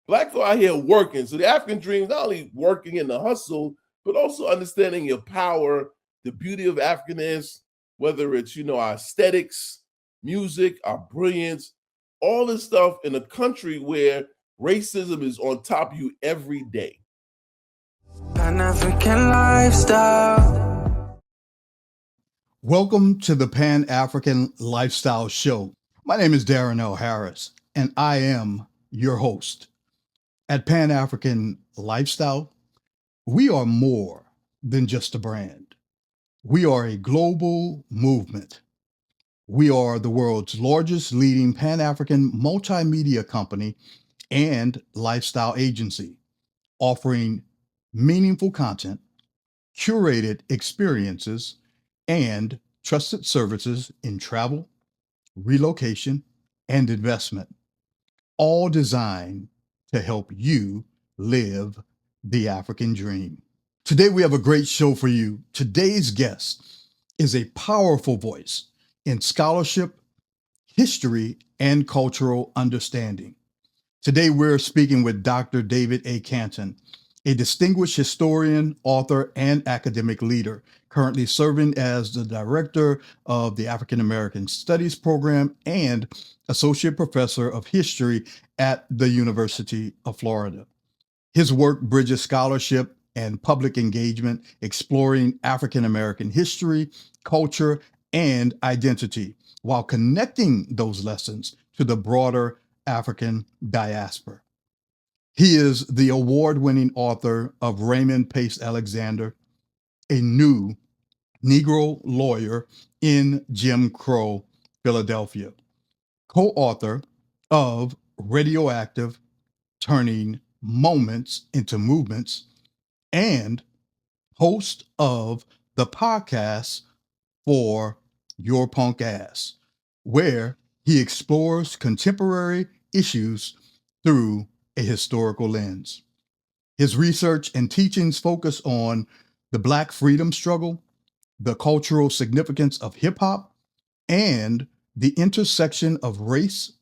Black folk out here working. So the African dream is not only working in the hustle, but also understanding your power, the beauty of Africanness, whether it's, our aesthetics, music, our brilliance, all this stuff in a country where racism is on top of you every day. Pan-African lifestyle. Welcome to the Pan-African Lifestyle Show. My name is Darrin L. and I am your host. At Pan-African Lifestyle, we are more than just a brand. We are a global movement. We are the world's largest leading Pan-African multimedia company and lifestyle agency, offering meaningful content, curated experiences, and trusted services in travel, relocation, and investment, all designed to help you live the African dream. Today, we have a great show for you. Today's guest is a powerful voice in scholarship, history, and cultural understanding. Today, we're speaking with Dr. David A. Canton, a distinguished historian, author, and academic leader, currently serving as the director of the African American Studies program and associate professor of history at the University of Florida. His work bridges scholarship and public engagement, exploring African American history, culture, and identity, while connecting those lessons to the broader African diaspora. He is the award-winning author of Raymond Pace Alexander, a new Negro lawyer in Jim Crow, Philadelphia, co-author of Radioactive: Turning Moments into Movements, and host of the podcast For Your Punk Ass, where he explores contemporary issues through a historical lens. His research and teachings focus on the Black freedom struggle, the cultural significance of hip hop, and the intersection of race,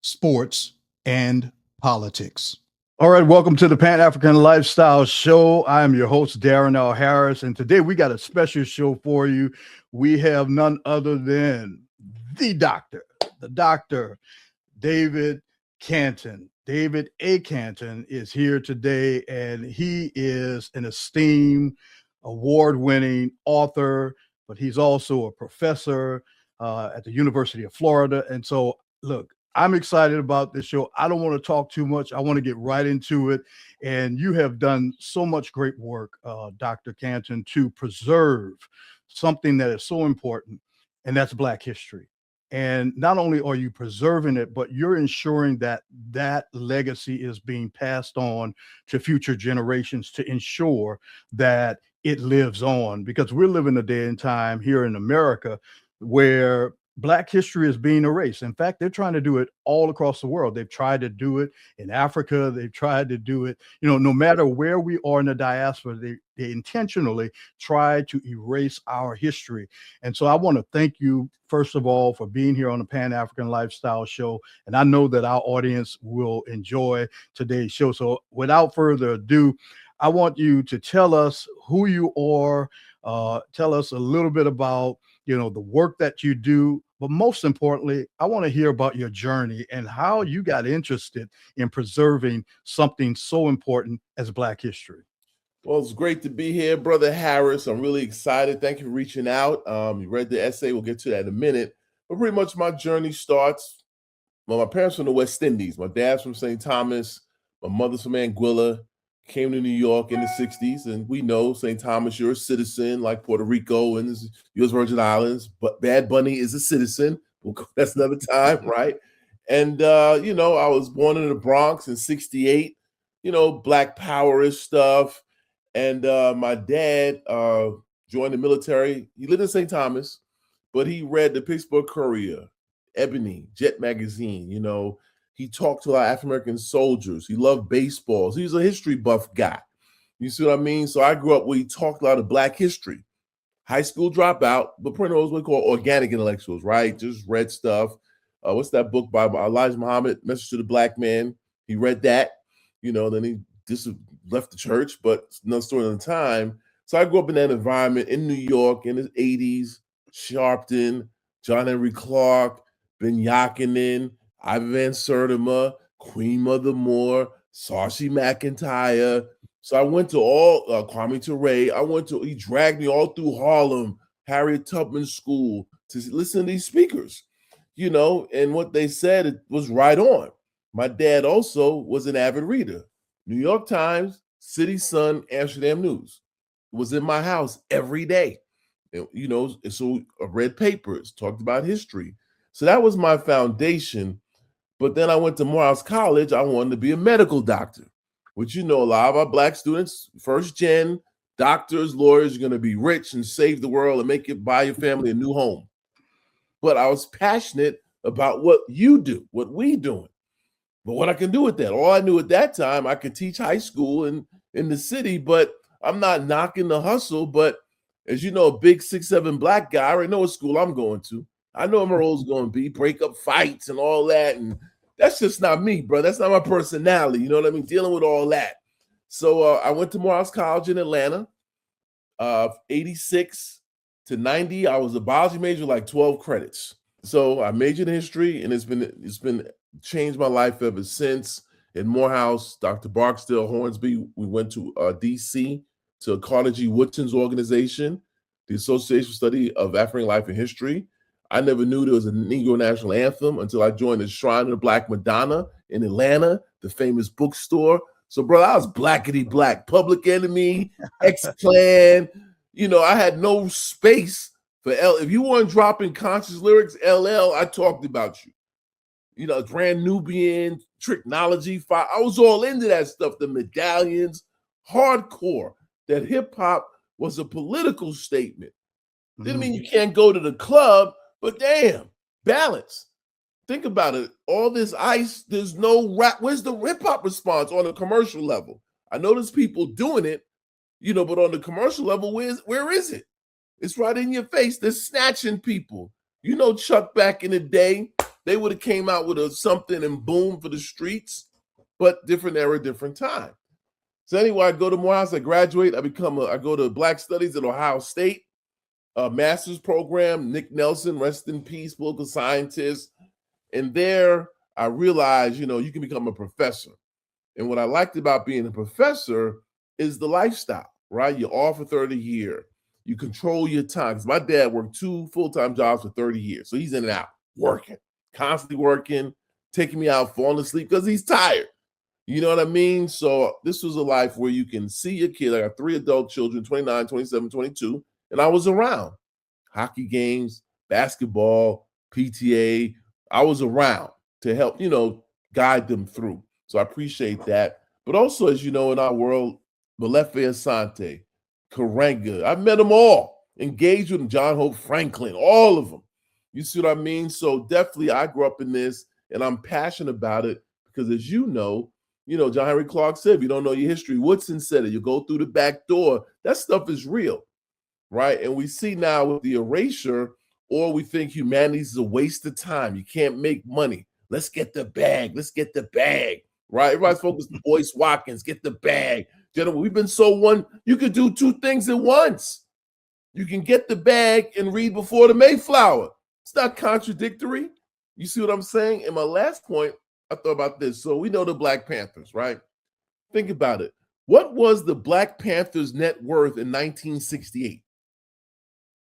sports, and politics. All right, welcome to the Pan-African Lifestyle Show. I am your host, Darrin L. and today we got a special show for you. We have none other than the doctor, David Canton. David A. Canton is here today, and he is an esteemed, award-winning author, but he's also a professor at the University of Florida. And so, look, I'm excited about this show. I don't want to talk too much. I want to get right into it. And you have done so much great work, Dr. Canton, to preserve something that is so important, and that's Black history. And not only are you preserving it, but you're ensuring that that legacy is being passed on to future generations to ensure that it lives on, because we're living a day and time here in America where Black history is being erased. In fact, they're trying to do it all across the world. They've tried to do it in Africa. They've tried to do it, no matter where we are in the diaspora, they intentionally try to erase our history. And so I want to thank you, first of all, for being here on the Pan-African Lifestyle Show. And I know that our audience will enjoy today's show. So without further ado, I want you to tell us who you are, tell us a little bit about the work that you do, but most importantly, I want to hear about your journey and how you got interested in preserving something so important as Black history. Well, it's great to be here, Brother Harris. I'm really excited. Thank you for reaching out. You read the essay. We'll get to that in a minute. But pretty much my journey starts, my parents from the West Indies. My dad's from St. Thomas. My mother's from Anguilla. Came to New York in the 60s, and we know St. Thomas, you're a citizen like Puerto Rico and the U.S. Virgin Islands, but Bad Bunny is a citizen. That's another time, right? And, I was born in the Bronx in 68, Black Power-ish stuff. And my dad joined the military. He lived in St. Thomas, but he read the Pittsburgh Courier, Ebony, Jet Magazine, He talked to a lot of African-American soldiers. He loved baseballs. He was a history buff guy. You see what I mean? So I grew up where he talked a lot of Black history. High school dropout, but pretty much what we call organic intellectuals, right? Just read stuff. What's that book by Elijah Muhammad, Message to the Black Man? He read that. Then he just left the church, but no story at the time. So I grew up in that environment in New York in the 80s, Sharpton, John Henry Clark, Ben Yakinen, Ivan Van Sertima, Queen Mother Moore, Saoirse McIntyre. So I went to all Kwame Ture. He dragged me all through Harlem, Harriet Tubman School to listen to these speakers, and what they said, it was right on. My dad also was an avid reader. New York Times, City Sun, Amsterdam News. It was in my house every day. So I read papers, talked about history. So that was my foundation. But then I went to Morehouse College. I wanted to be a medical doctor, which, a lot of our Black students, first gen, doctors, lawyers, are going to be rich and save the world and buy your family a new home. But I was passionate about what you do, what we doing. But what I can do with that, all I knew at that time, I could teach high school in the city, but I'm not knocking the hustle. But as you know, a big 6'7" Black guy, I already know what school I'm going to. I know what my role's going to be, break up fights and all that. And that's just not me, bro. That's not my personality. You know what I mean? Dealing with all that. So I went to Morehouse College in Atlanta, 86 to 90. I was a biology major, like 12 credits. So I majored in history, and it's been changed my life ever since. In Morehouse, Dr. Barksdale Hornsby, we went to DC to Carnegie Woodson's organization, the Association for Study of African Life and History. I never knew there was a Negro national anthem until I joined the Shrine of the Black Madonna in Atlanta, the famous bookstore. So, brother, I was blackety black, Public Enemy, X-Clan. I had no space for L. If you weren't dropping conscious lyrics, LL, I talked about you. Grand Nubian, Tricknology, I was all into that stuff, the medallions, hardcore, that hip hop was a political statement. Didn't mean you can't go to the club, but damn, balance. Think about it. All this ice, there's no rap. Where's the hip hop response on a commercial level? I know there's people doing it, but on the commercial level, where is it? It's right in your face. They're snatching people. Chuck back in the day, they would have came out with something and boom for the streets, but different era, different time. So anyway, I go to Morehouse, I graduate, I go to Black Studies at Ohio State, a master's program, Nick Nelson, rest in peace, political scientist. And there I realized, you can become a professor. And what I liked about being a professor is the lifestyle, right? You're off a 30 year. You control your time. Because my dad worked 2 full-time jobs for 30 years. So he's in and out, working, constantly working, taking me out, falling asleep because he's tired. You know what I mean? So this was a life where you can see your kid. I got 3 adult children, 29, 27, 22. And I was around. Hockey games, basketball, PTA. I was around to help, guide them through. So I appreciate that. But also, as you know, in our world, Malefe Asante, Karenga, I've met them all, engaged with them, John Hope Franklin, all of them. You see what I mean? So definitely I grew up in this, and I'm passionate about it because, as you know, John Henry Clark said, if you don't know your history, Woodson said it, you go through the back door. That stuff is real, right? And we see now with the erasure, or we think humanity is a waste of time. You can't make money. Let's get the bag. Let's get the bag, right? Everybody's focused on Boyce Watkins, get the bag. Gentlemen, we've been so you could do 2 things at once. You can get the bag and read Before the Mayflower. It's not contradictory. You see what I'm saying? And my last point, I thought about this. So we know the Black Panthers, right? Think about it. What was the Black Panthers' net worth in 1968?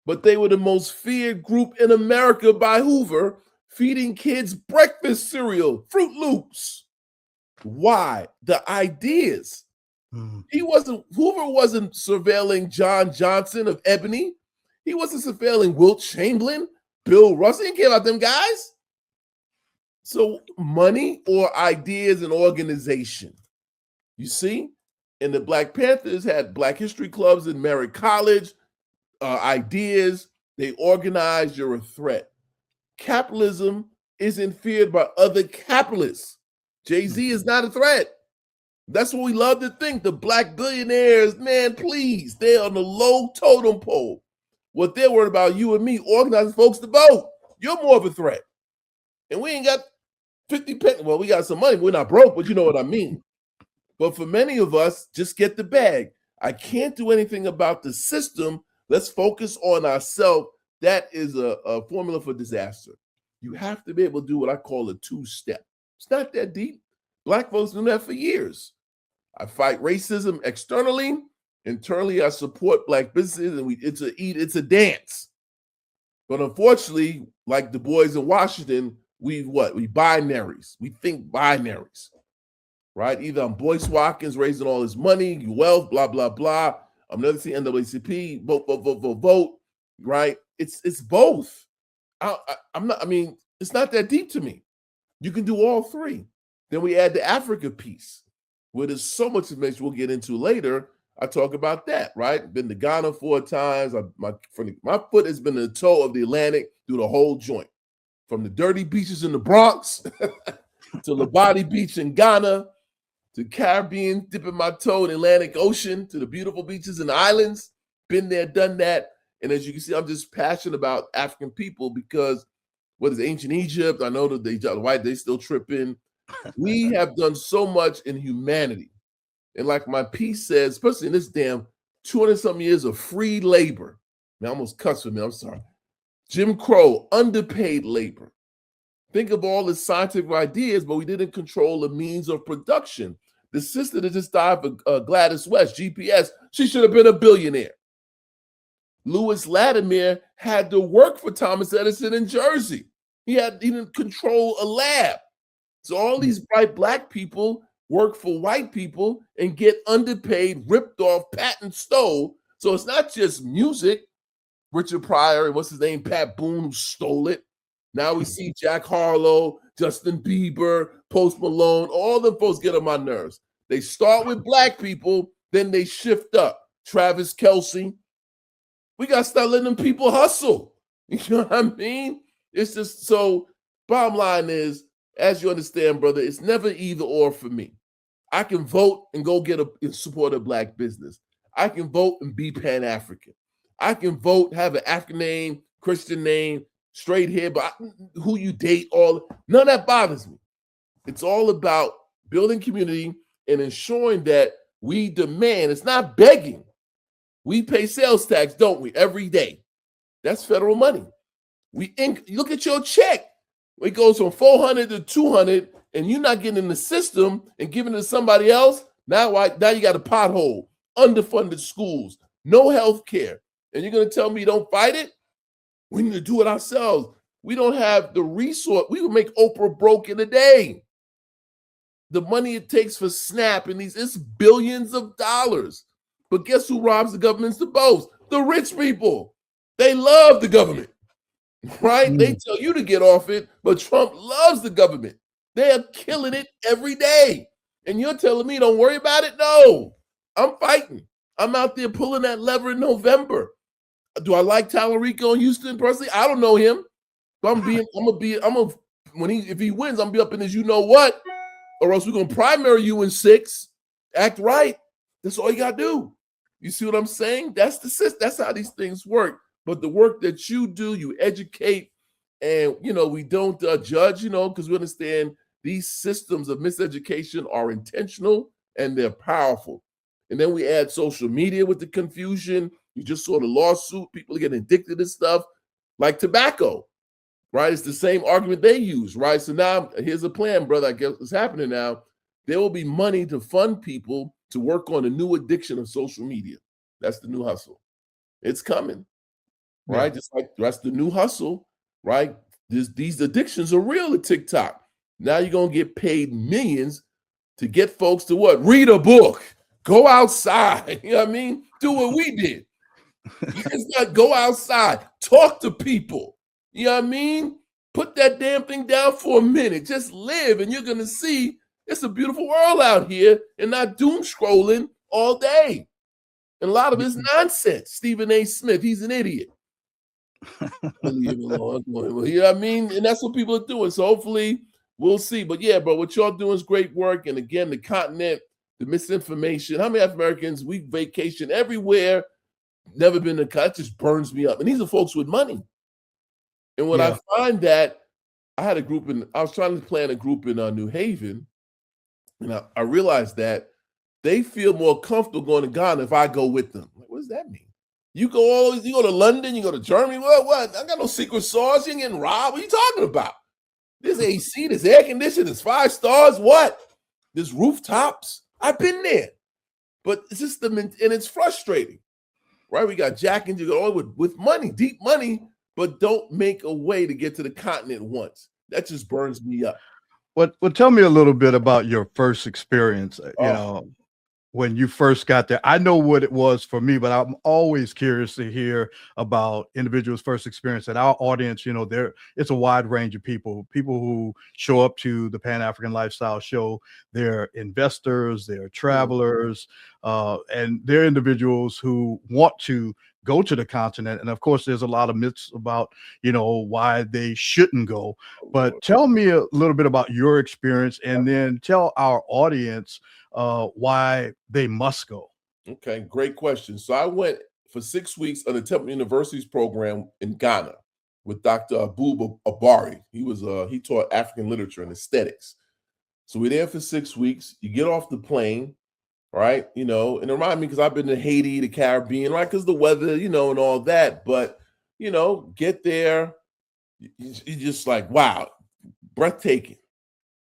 But they were the most feared group in America by Hoover, feeding kids breakfast cereal, Fruit Loops. Why? The ideas. Hoover wasn't surveilling John Johnson of Ebony. He wasn't surveilling Wilt Chamberlain, Bill Russell. He didn't care about them guys. So money or ideas and organization. You see? And the Black Panthers had Black History Clubs in Merritt College, ideas. They organized. You're a threat. Capitalism isn't feared by other capitalists. Jay-Z is not a threat. That's what we love to think. The Black billionaires, man, please, they're on the low totem pole. What they're worried about, you and me, organizing folks to vote. You're more of a threat. And we ain't got 50 pennies. Well, we got some money, but we're not broke, but you know what I mean. But for many of us, just get the bag. I can't do anything about the system. Let's focus on ourselves. That is a formula for disaster. You have to be able to do what I call a two-step. It's not that deep. Black folks do that for years. I fight racism externally. Internally, I support Black businesses, and it's a dance. But unfortunately, like the boys in Washington, we binaries. We think binaries, right? Either I'm Boyce Watkins raising all his money, wealth, blah, blah, blah. I'm never seeing NAACP, vote, right? It's both. It's not that deep to me. You can do all three. Then we add the Africa piece, where there's so much information we'll get into later. I talk about that, right? Been to Ghana 4 times. My foot has been in the toe of the Atlantic through the whole joint, from the dirty beaches in the Bronx to Labadi Beach in Ghana, to Caribbean, dipping my toe in the Atlantic Ocean, to the beautiful beaches and islands. Been there, done that. And as you can see, I'm just passionate about African people because what is ancient Egypt? I know that the white, they still tripping. We have done so much in humanity. And like my piece says, especially in this damn 200-something years of free labor. Man, I almost cussed with me, I'm sorry. Jim Crow, underpaid labor. Think of all the scientific ideas, but we didn't control the means of production. The sister that just died for Gladys West, GPS, she should have been a billionaire. Lewis Latimer had to work for Thomas Edison in Jersey. He didn't control a lab. So all these bright Black people work for white people and get underpaid, ripped off, patent stole. So it's not just music. Richard Pryor and what's his name, Pat Boone, who stole it. Now we see Jack Harlow, Justin Bieber, Post Malone, all them folks get on my nerves. They start with Black people, then they shift up. Travis Kelce. We got to start letting them people hustle. You know what I mean? It's just so, bottom line is, as you understand, brother, it's never either or for me. I can vote and go support a Black business. I can vote and be Pan-African. I can vote, have an African name, Christian name, straight hair, but who you date, none of that bothers me. It's all about building community and ensuring that we demand, it's not begging. We pay sales tax, don't we, every day? That's federal money. Look at your check. It goes from 400 to 200, and you're not getting in the system and giving it to somebody else. Now you got a pothole, underfunded schools, no health care. And you're going to tell me you don't fight it? We need to do it ourselves. We don't have the resource. We would make Oprah broke in a day. The money it takes for SNAP and it's billions of dollars. But guess who robs the governments the most? The rich people. They love the government. Right? They tell you to get off it, but Trump loves the government. They are killing it every day. And you're telling me don't worry about it? No, I'm fighting. I'm out there pulling that lever in November. Do I like Tallarico and Houston personally? I don't know him. But if he wins, I'm gonna be up in his you know what, or else we're gonna primary you in 6. Act right. That's all you gotta do. You see what I'm saying? That's how these things work. But the work that you do, you educate, and we don't judge, because we understand these systems of miseducation are intentional and they're powerful. And then we add social media with the confusion. You just saw the lawsuit. People are getting addicted to stuff like tobacco, right? It's the same argument they use, right? So now here's a plan, brother. I guess what's happening now. There will be money to fund people to work on a new addiction of social media. That's the new hustle. It's coming. Right? Yeah. Just like that's the new hustle, right? These addictions are real at TikTok. Now you're going to get paid millions to get folks to what? Read a book. Go outside. You know what I mean? Do what we did. You just got to go outside. Talk to people. You know what I mean? Put that damn thing down for a minute. Just live, and you're going to see it's a beautiful world out here and not doom scrolling all day. And a lot of it's nonsense. Stephen A. Smith, he's an idiot. Leave it alone. You know what I mean? And that's what people are doing. So hopefully we'll see. But yeah, bro, what y'all doing is great work. And again, the continent, the misinformation. How many African-Americans, we vacation everywhere, never been to college, just burns me up. And these are folks with money. And when I find that, I was trying to plan a group in New Haven, and I realized that they feel more comfortable going to Ghana if I go with them. Like, what does that mean? You go to London, you go to Germany. What? I got no secret sauce. You ain't getting robbed. What are you talking about? There's AC, there's air conditioning, there's 5 stars. What? There's rooftops. I've been there. But it's just and it's frustrating, right? We got Jack and Jill with money, deep money, but don't make a way to get to the continent once. That just burns me up. Well, tell me a little bit about your first experience, you know, when you first got there. I know what it was for me, but I'm always curious to hear about individuals' first experience. And our audience, you know, it's a wide range of people who show up to the Pan-African Lifestyle Show. They're investors, they're travelers, and they're individuals who want to go to the continent. And of course, there's a lot of myths about, you know, why they shouldn't go. But tell me a little bit about your experience, and then tell our audience why they must go. Okay, great question. So I went for 6 weeks on the Temple University's program in Ghana with Dr. Abub Abari. He taught African literature and aesthetics. So we're there for 6 weeks. You get off the plane, right? You know, and it reminded me because I've been to Haiti, the Caribbean, right? Because the weather, you know, and all that. But, you know, get there, you're just like, wow, breathtaking.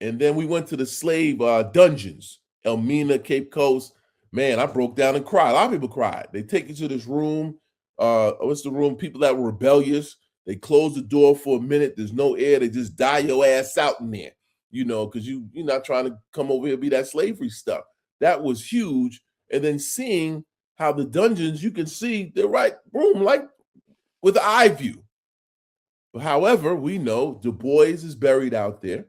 And then we went to the slave dungeons, Elmina, Cape Coast. Man, I broke down and cried. A lot of people cried. They take you to this room. What's the room? People that were rebellious. They close the door for a minute. There's no air. They just die your ass out in there, you know, because you're not trying to come over here and be that slavery stuff. That was huge. And then seeing how the dungeons, you can see the right room, like with the eye view. But however, we know Du Bois is buried out there.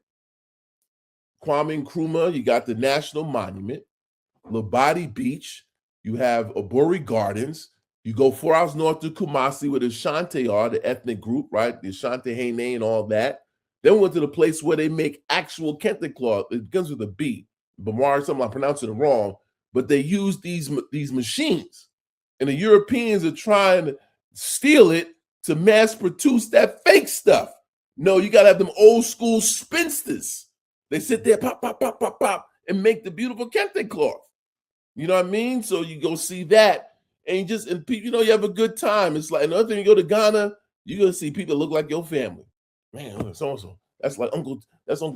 Kwame Nkrumah, you got the National Monument, Labadi Beach, you have Aburi Gardens, you go 4 hours north to Kumasi where the Ashanti are, the ethnic group, right? The Ashanti Hene and all that. Then we went to the place where they make actual kente cloth. It begins with a B. Bamar, something I'm pronouncing it wrong, but they use these machines. And the Europeans are trying to steal it to mass produce that fake stuff. No, you got to have them old school spinsters. They sit there, pop, pop, pop, pop, pop, and make the beautiful kente cloth. You know what I mean? So you go see that, and you know, you have a good time. It's like another thing. You go to Ghana, you're gonna see people that look like your family. Man, so that's like Uncle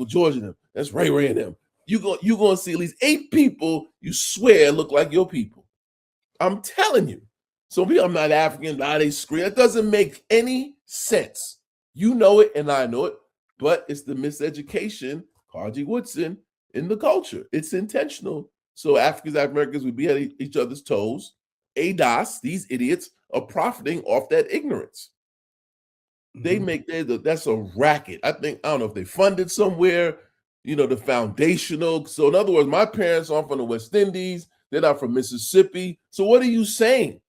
George and them. That's Ray and them. You're gonna see at least 8 people you swear look like your people. I'm telling you. So I'm not African. Now they scream. That doesn't make any sense. You know it, and I know it, but it's the miseducation. Carji Woodson in the culture. It's intentional. So Africans, African Americans, we be at each other's toes. ADOS, these idiots, are profiting off that ignorance. They make that's a racket. I don't know if they funded somewhere, you know, the foundational. So in other words, my parents aren't from the West Indies. They're not from Mississippi. So what are you saying?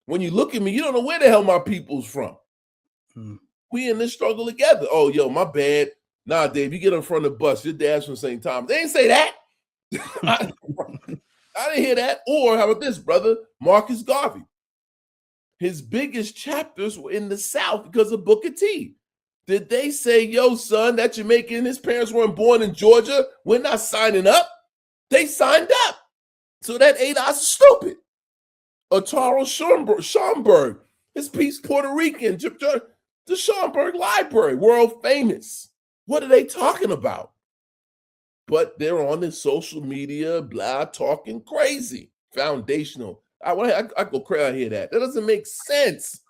When you look at me, you don't know where the hell my people's from. We in this struggle together. Oh, yo, my bad. Nah, Dave, you get in front of the bus. Your dad's from St. Thomas. They didn't say that. I didn't hear that. Or how about this, brother? Marcus Garvey. His biggest chapters were in the South because of Booker T. Did they say, yo, son, that Jamaican, his parents weren't born in Georgia? We're not signing up. They signed up. So that ADOS is stupid. Otaro Schomburg, his piece, Puerto Rican, the Schomburg Library, world famous. What are they talking about? But they're on this social media, blah, talking crazy, foundational. I go crazy. I hear that. That doesn't make sense.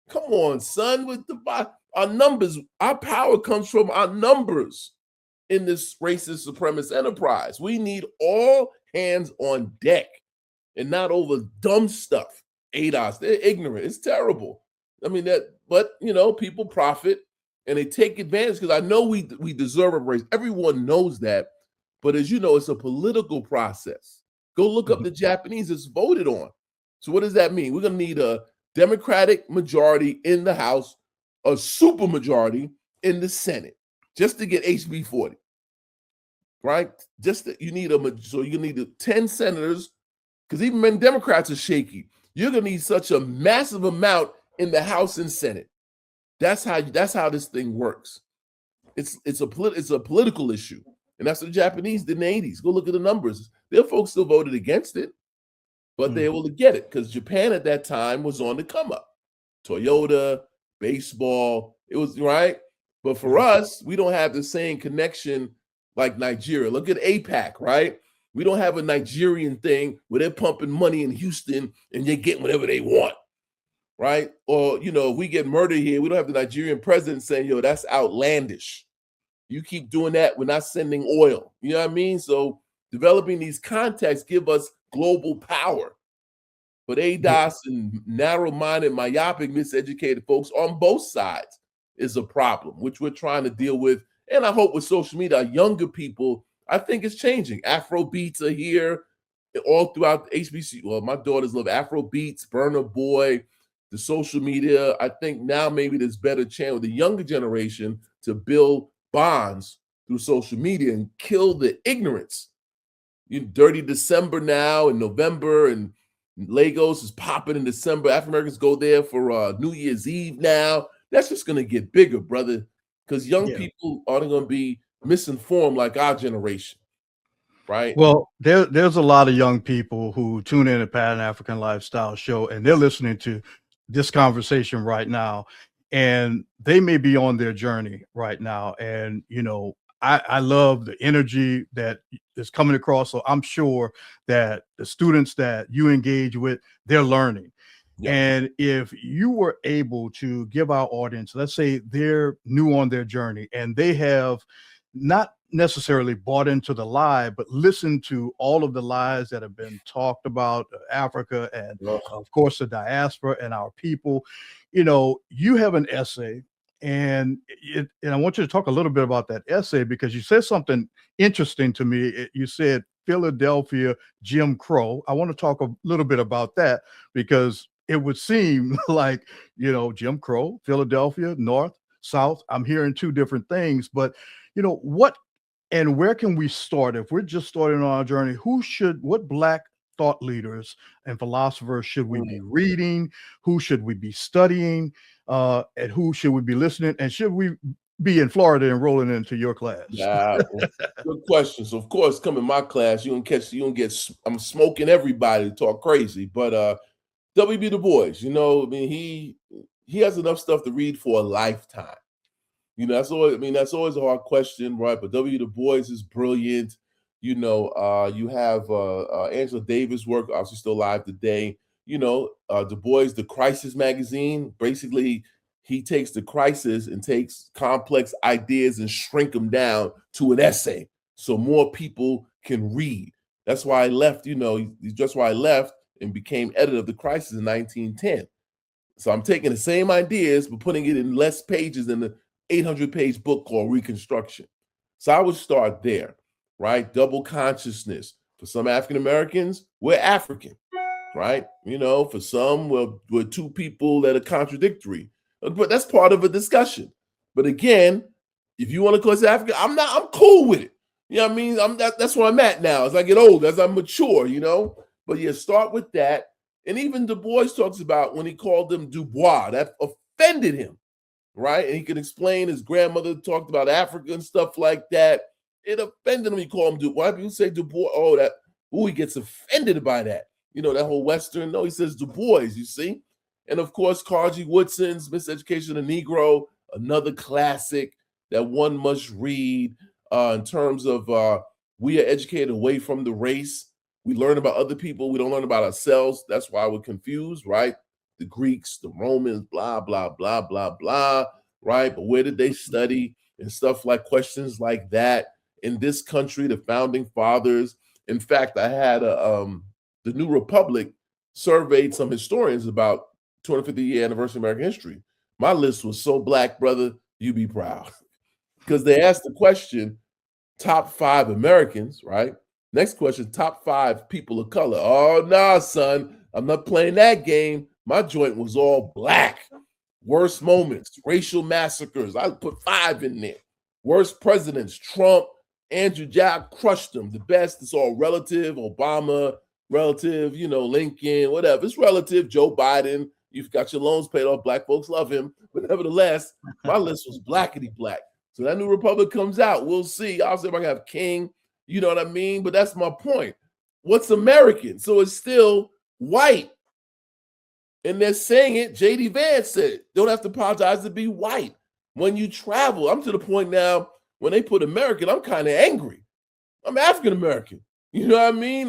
Come on, son. With our numbers, our power comes from our numbers in this racist supremacist enterprise. We need all hands on deck and not over dumb stuff. ADOS, they're ignorant. It's terrible. I mean but you know, people profit. And they take advantage because I know we deserve a raise. Everyone knows that. But as you know, it's a political process. Go look up the Japanese. It's voted on. So what does that mean? We're going to need a Democratic majority in the House, a super majority in the Senate, just to get HB 40. Right? You need 10 senators, because even when Democrats are shaky, you're going to need such a massive amount in the House and Senate. That's how this thing works. It's a political issue, and that's what the Japanese did in the 80s. Go look at the numbers. There are folks still voted against it, but they're able to get it because Japan at that time was on the come up. Toyota, baseball, it was right. But for us, we don't have the same connection like Nigeria. Look at APAC, right? We don't have a Nigerian thing where they're pumping money in Houston and they're getting whatever they want, right? Or, if we get murdered here, we don't have the Nigerian president saying, yo, that's outlandish. You keep doing that, we're not sending oil. You know what I mean? So developing these contexts give us global power. But ADOS and narrow-minded, myopic, miseducated folks on both sides is a problem, which we're trying to deal with. And I hope with social media, our younger people, I think it's changing. Afro beats are here all throughout HBC. Well, my daughters love Afro beats, Burna Boy, the social media. I think now maybe there's better chance with the younger generation to build bonds through social media and kill the ignorance. Dirty December now in November, and Lagos is popping in December. African Americans go there for New Year's Eve now. That's just going to get bigger, brother, because young people aren't going to be misinformed like our generation, right? Well, there's a lot of young people who tune in to Pan African Lifestyle Show, and they're listening to this conversation right now, and they may be on their journey right now. And, I love the energy that is coming across. So I'm sure that the students that you engage with, they're learning. Yeah. And if you were able to give our audience, let's say they're new on their journey and they have not necessarily bought into the lie, but listened to all of the lies that have been talked about Africa and of course the diaspora and our people, you have an essay. And I want you to talk a little bit about that essay, because you said something interesting to me. You said Philadelphia Jim Crow. I want to talk a little bit about that, because it would seem like, Jim Crow, Philadelphia, North, South. I'm hearing two different things, but what and where can we start? If we're just starting on our journey, what Black thought leaders and philosophers should we be reading? Who should we be studying? And who should we be listening? And should we be in Florida enrolling into your class? Yeah, good question. So of course, come in my class, I'm smoking everybody to talk crazy. But W.B. Du Bois, he has enough stuff to read for a lifetime. That's always a hard question, right? But W. Du Bois is brilliant. You have Angela Davis' work, obviously still alive today. Du Bois, the Crisis magazine, basically he takes the crisis and takes complex ideas and shrink them down to an essay so more people can read. That's why I left, just why I left and became editor of the Crisis in 1910. So I'm taking the same ideas, but putting it in less pages than the 800-page book called Reconstruction. So I would start there, right? Double consciousness. For some African Americans, we're African, right? For some, we're two people that are contradictory. But that's part of a discussion. But again, if you want to call us African, I'm cool with it. You know what I mean? That's where I'm at now. As I get older, as I mature, But you start with that. And even Du Bois talks about when he called them Dubois, that offended him, right? And he could explain his grandmother talked about Africa and stuff like that. It offended him. He called him Dubois. Why people say Dubois? He gets offended by that. That whole Western. No, he says Du Bois, you see? And of course, Carl G. Woodson's Miseducation of the Negro, another classic that one must read in terms of we are educated away from the race. We learn about other people. We don't learn about ourselves. That's why we're confused, right? The Greeks, the Romans, blah, blah, blah, blah, blah, right? But where did they study and stuff like questions like that? In this country, the founding fathers. In fact, I had the New Republic surveyed some historians about 250-year anniversary of American history. My list was so Black, brother, you be proud. Because they asked the question, top 5 Americans, right? Next question, top 5 people of color. Oh, nah, son, I'm not playing that game. My joint was all Black. Worst moments, racial massacres. I put 5 in there. Worst presidents, Trump, Andrew Jack, crushed them. The best, it's all relative. Obama, relative, Lincoln, whatever. It's relative. Joe Biden, you've got your loans paid off. Black folks love him. But nevertheless, my list was blackety black. So that New Republic comes out. We'll see. Obviously, I'm going to have King. You know what I mean? But that's my point. what's American. So it's still white. And they're saying it, J.D. Vance said, don't have to apologize to be white. When you travel, I'm to the point now, when they put American, I'm kind of angry. I'm African American. You know what I mean?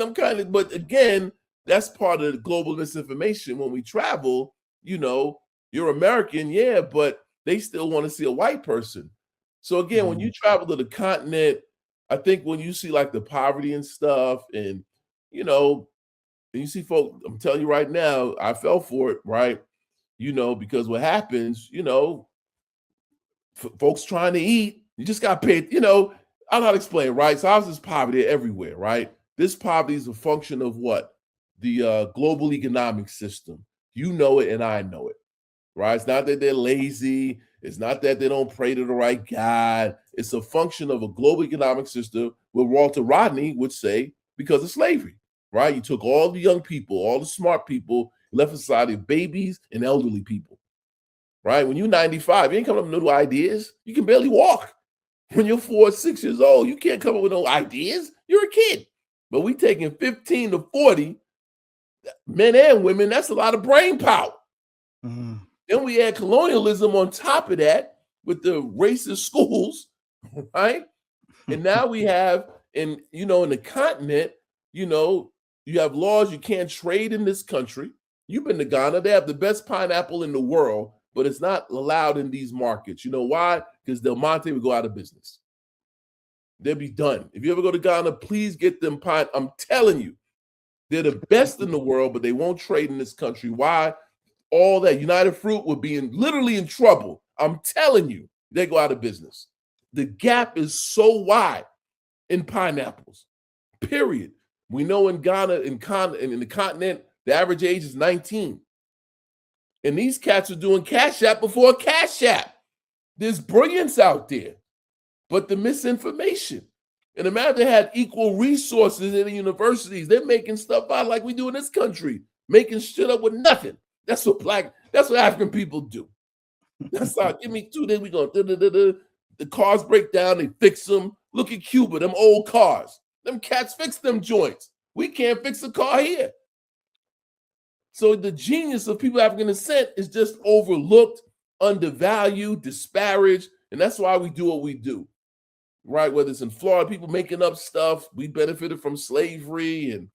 But again, that's part of the global misinformation. When we travel, you're American, yeah, but they still want to see a white person. So again, when you travel to the continent, I think when you see like the poverty and stuff, and you see folks, I'm telling you right now, I fell for it, right? Because what happens, folks trying to eat, you just got paid, I don't know how to explain, right? So obviously there's poverty everywhere, right? This poverty is a function of what? The global economic system. You know it and I know it, right? It's not that they're lazy. It's not that they don't pray to the right God. It's a function of a global economic system where Walter Rodney would say, because of slavery, right? You took all the young people, all the smart people, left a society of babies and elderly people, right? When you're 95, you ain't coming up with no ideas. You can barely walk. When you're 4 or 6 years old, you can't come up with no ideas. You're a kid. But we taking 15 to 40, men and women, that's a lot of brain power. Then we add colonialism on top of that with the racist schools, right? And now we have, in the continent, you have laws you can't trade in this country. You've been to Ghana. They have the best pineapple in the world, but it's not allowed in these markets. You know why? Because Del Monte would go out of business. They'll be done. If you ever go to Ghana, please get them pine. I'm telling you, they're the best in the world, but they won't trade in this country. Why? All that United Fruit would be literally in trouble. I'm telling you, they go out of business. The gap is so wide in pineapples, period. We know in Ghana, in the continent, the average age is 19. And these cats are doing Cash App before Cash App. There's brilliance out there, but the misinformation. And imagine they had equal resources in the universities. They're making stuff out like we do in this country, making shit up with nothing. That's what African people do. That's how, give me 2 days, we go, the cars break down, they fix them. Look at Cuba, them old cars. Them cats fix them joints. We can't fix a car here. So the genius of people of African descent is just overlooked, undervalued, disparaged, and that's why we do what we do, right? Whether it's in Florida, people making up stuff, we benefited from slavery and,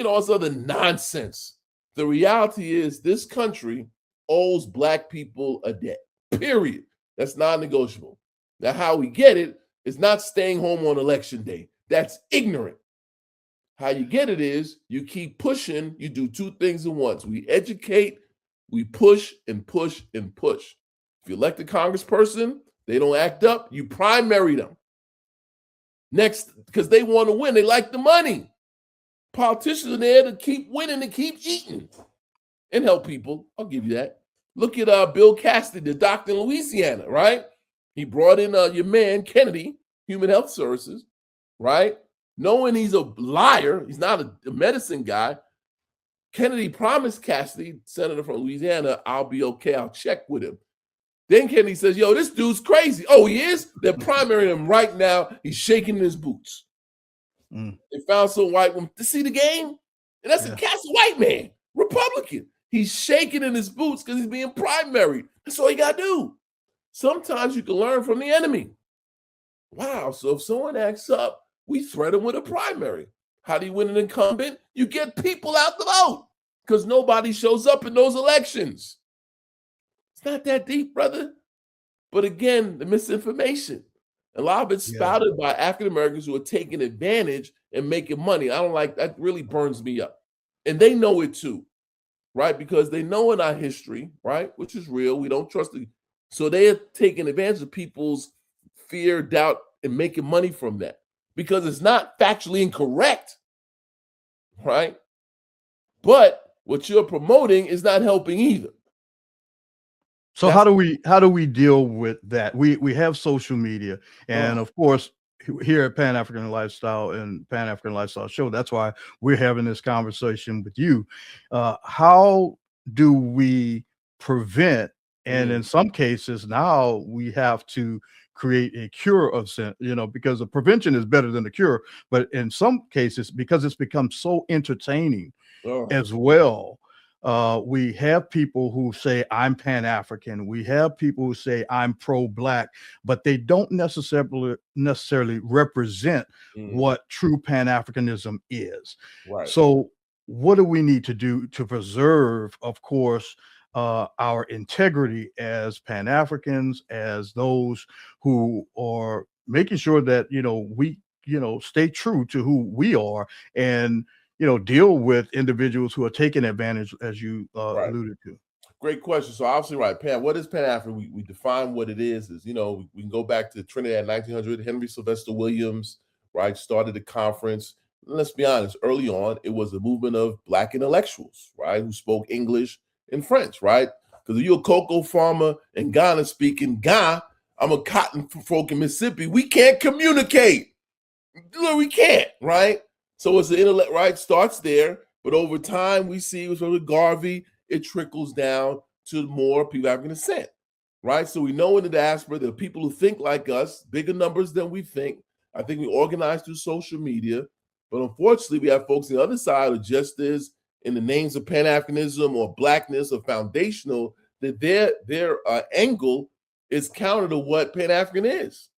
all this other nonsense. The reality is this country owes Black people a debt, period. That's non-negotiable. Now, how we get it is not staying home on election day. That's ignorant. How you get it is you keep pushing. You do 2 things at once. We educate, we push and push and push. If you elect a congressperson, they don't act up, you primary them. Next, because they want to win. They like the money. Politicians are there to keep winning and keep eating and help people. I'll give you that. Look at Bill Cassidy, the doctor in Louisiana, right? He brought in your man, Kennedy, Human Health Services, right? Knowing he's a liar, he's not a medicine guy. Kennedy promised Cassidy, senator from Louisiana, I'll be okay, I'll check with him. Then Kennedy says, yo, this dude's crazy. Oh, he is? They're primarying him right now. He's shaking in his boots. They found some white woman to see the game. And that's a white man, Republican. He's shaking in his boots because he's being primaried. That's all you got to do. Sometimes you can learn from the enemy. Wow, so if someone acts up, we threat them with a primary. How do you win an incumbent? You get people out the vote because nobody shows up in those elections. It's not that deep, brother. But again, the misinformation. A lot of it's spouted by African Americans who are taking advantage and making money. I don't like that. Really burns me up. And they know it too, right? Because they know in our history, right, which is real, we don't trust it. So they are taking advantage of people's fear, doubt, and making money from that because it's not factually incorrect, right? But what you're promoting is not helping either. So how do we deal with that? We have social media, and of course, here at Pan African Lifestyle and Pan African Lifestyle Show, that's why we're having this conversation with you. How do we prevent? And in some cases, now we have to create a cure of sin, because the prevention is better than the cure. But in some cases, because it's become so entertaining as well, we have people who say I'm Pan-African. We have people who say I'm pro-Black, but they don't necessarily represent what true Pan-Africanism is. Right. So what do we need to do to preserve, of course, our integrity as Pan-Africans, as those who are making sure that, we, stay true to who we are, and, deal with individuals who are taking advantage, as you Right. alluded to? Great question. So obviously, right, Pan, what is Pan-African? We define what it is, we can go back to Trinidad 1900, Henry Sylvester Williams, right, started the conference. Let's be honest, early on, it was a movement of Black intellectuals, right, who spoke English and French, right? Because if you're a cocoa farmer in Ghana speaking Ga, I'm a cotton folk in Mississippi, we can't communicate. We can't, right? So it's the intellect, right? Starts there, but over time we see with Garvey, it trickles down to more people African descent, right? So we know in the diaspora there are people who think like us, bigger numbers than we think. I think we organize through social media, but unfortunately we have folks on the other side who just is in the names of Pan-Africanism or Blackness or foundational, that their angle is counter to what Pan-African is,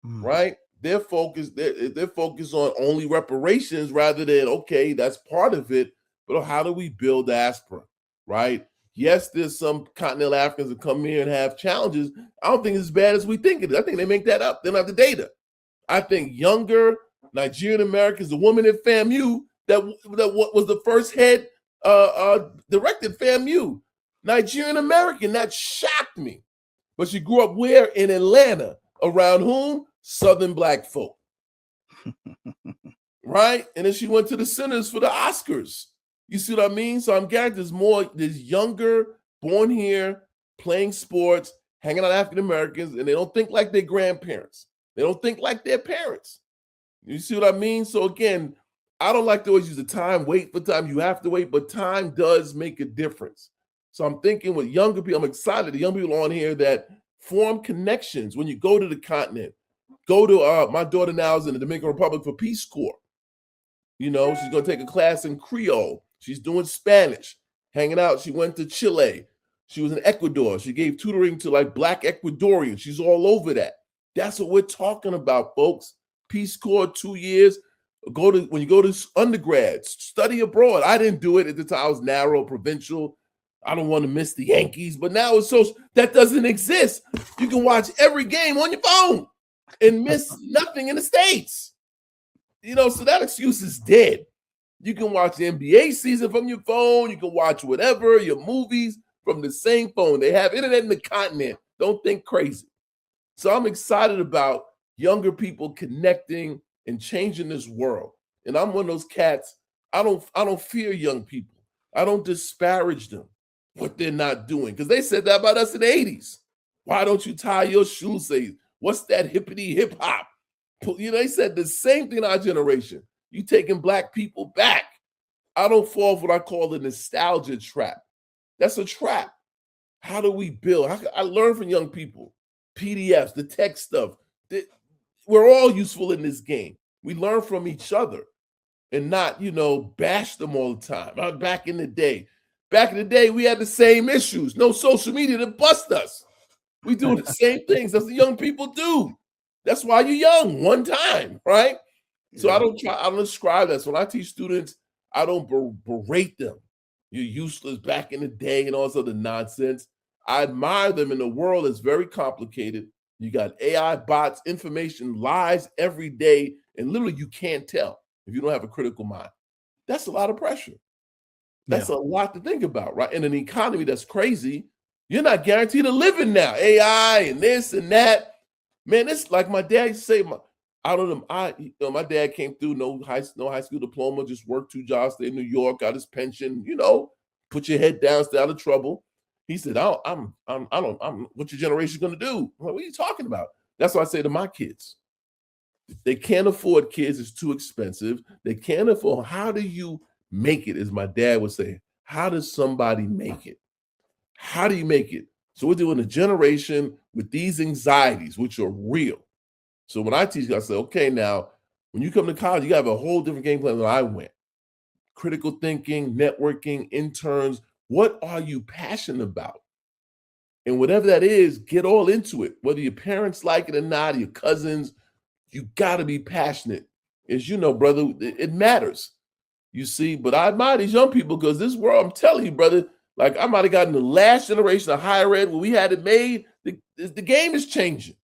right? They're focused on only reparations rather than, okay, that's part of it, but how do we build diaspora, right? Yes, there's some continental Africans that come here and have challenges. I don't think it's as bad as we think it is. I think they make that up. They don't have the data. I think younger Nigerian Americans, the woman at FAMU that was the first head directed FAMU, Nigerian American, that shocked me. But she grew up where? In Atlanta, around whom? Southern Black folk. Right? And then she went to the Centers for the Oscars. You see what I mean? So I'm guaranteed there's younger, born here, playing sports, hanging out with African Americans, and they don't think like their grandparents. They don't think like their parents. You see what I mean? So again, I don't like to always use the time, wait for time. You have to wait, but time does make a difference. So I'm thinking with younger people, I'm excited, the young people on here that form connections when you go to the continent. Go to my daughter now is in the Dominican Republic for Peace Corps. She's going to take a class in Creole. She's doing Spanish, hanging out. She went to Chile. She was in Ecuador. She gave tutoring to like Black Ecuadorians. She's all over that. That's what we're talking about, folks. Peace Corps, 2 years. When you go to undergrad, study abroad. I didn't do it at the time. I was narrow, provincial. I don't want to miss the Yankees, but now it's so that doesn't exist. You can watch every game on your phone and miss nothing in the States. So that excuse is dead. You can watch the NBA season from your phone. You can watch whatever, your movies from the same phone. They have internet in the continent. Don't think crazy. So I'm excited about younger people connecting and changing this world. And I'm one of those cats. I don't fear young people. I don't disparage them, what they're not doing. Because they said that about us in the 80s. Why don't you tie your shoes? Say, what's that hippity hip hop? They said the same thing in our generation. You taking Black people back. I don't fall for what I call the nostalgia trap. That's a trap. How do we build? I learn from young people. PDFs, the tech stuff. We're all useful in this game. We learn from each other and not, bash them all the time. Back in the day, we had the same issues. No social media to bust us. We do the same things as the young people do. That's why you're young one time, right? So I don't describe that. So when I teach students, I don't berate them. You're useless back in the day and all this other nonsense. I admire them in a world that's very complicated. You got AI bots, information, lies every day, and literally you can't tell if you don't have a critical mind. That's a lot of pressure. That's a lot to think about, right? In an economy that's crazy, you're not guaranteed a living now. AI and this and that. Man, it's like my dad used to say, my dad came through, no high school diploma, just worked 2 jobs, stayed in New York, got his pension, put your head down, stay out of trouble. He said, what's your generation going to do? I'm like, what are you talking about? That's what I say to my kids. They can't afford kids. It's too expensive. They can't afford. How do you make it? As my dad would say, how does somebody make it? How do you make it? So we're doing a generation with these anxieties, which are real. So when I teach, I say, okay, now when you come to college, you have a whole different game plan than I went. Critical thinking, networking, interns. What are you passionate about? And whatever that is, get all into it. Whether your parents like it or not, your cousins, you got to be passionate. As you know, brother, it matters. You see, but I admire these young people because this world, I'm telling you, brother, like I might have gotten the last generation of higher ed where we had it made. The game is changing.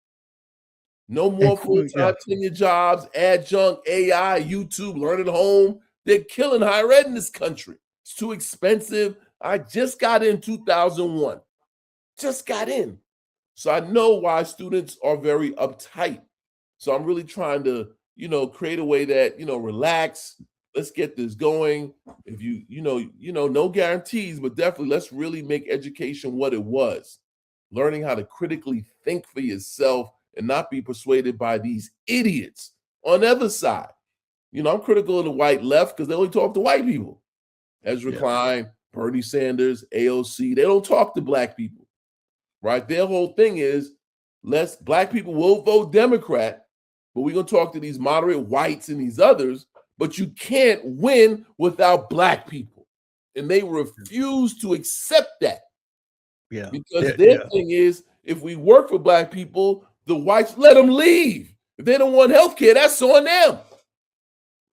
No more full-time tenure jobs, adjunct, AI, YouTube, learn at home. They're killing higher ed in this country. It's too expensive. I just got in 2001. Just got in. So I know why students are very uptight. So I'm really trying to, create a way that, relax. Let's get this going. If no guarantees, but definitely let's really make education what it was. Learning how to critically think for yourself and not be persuaded by these idiots on the other side. I'm critical of the white left because they only talk to white people. Ezra Klein, Bernie Sanders, AOC, they don't talk to black people, right? Their whole thing is black people will vote Democrat, but we're going to talk to these moderate whites and these others, but you can't win without black people. And they refuse to accept that. Yeah. Because their thing is, if we work for black people, the whites let them leave. If they don't want health care, that's on them.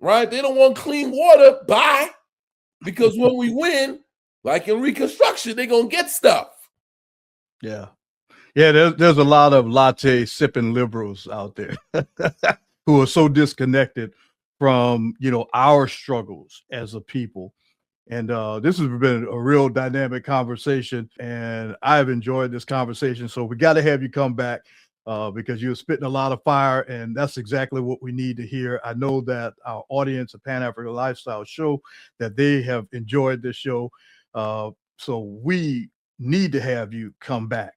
Right? They don't want clean water, bye. Because when we win, like in Reconstruction, they're going to get stuff. Yeah. Yeah, there's a lot of latte sipping liberals out there who are so disconnected from, our struggles as a people. And this has been a real dynamic conversation, and I've enjoyed this conversation. So we got to have you come back because you're spitting a lot of fire, and that's exactly what we need to hear. I know that our audience, a Pan-African Lifestyle Show, that they have enjoyed this show. So we need to have you come back.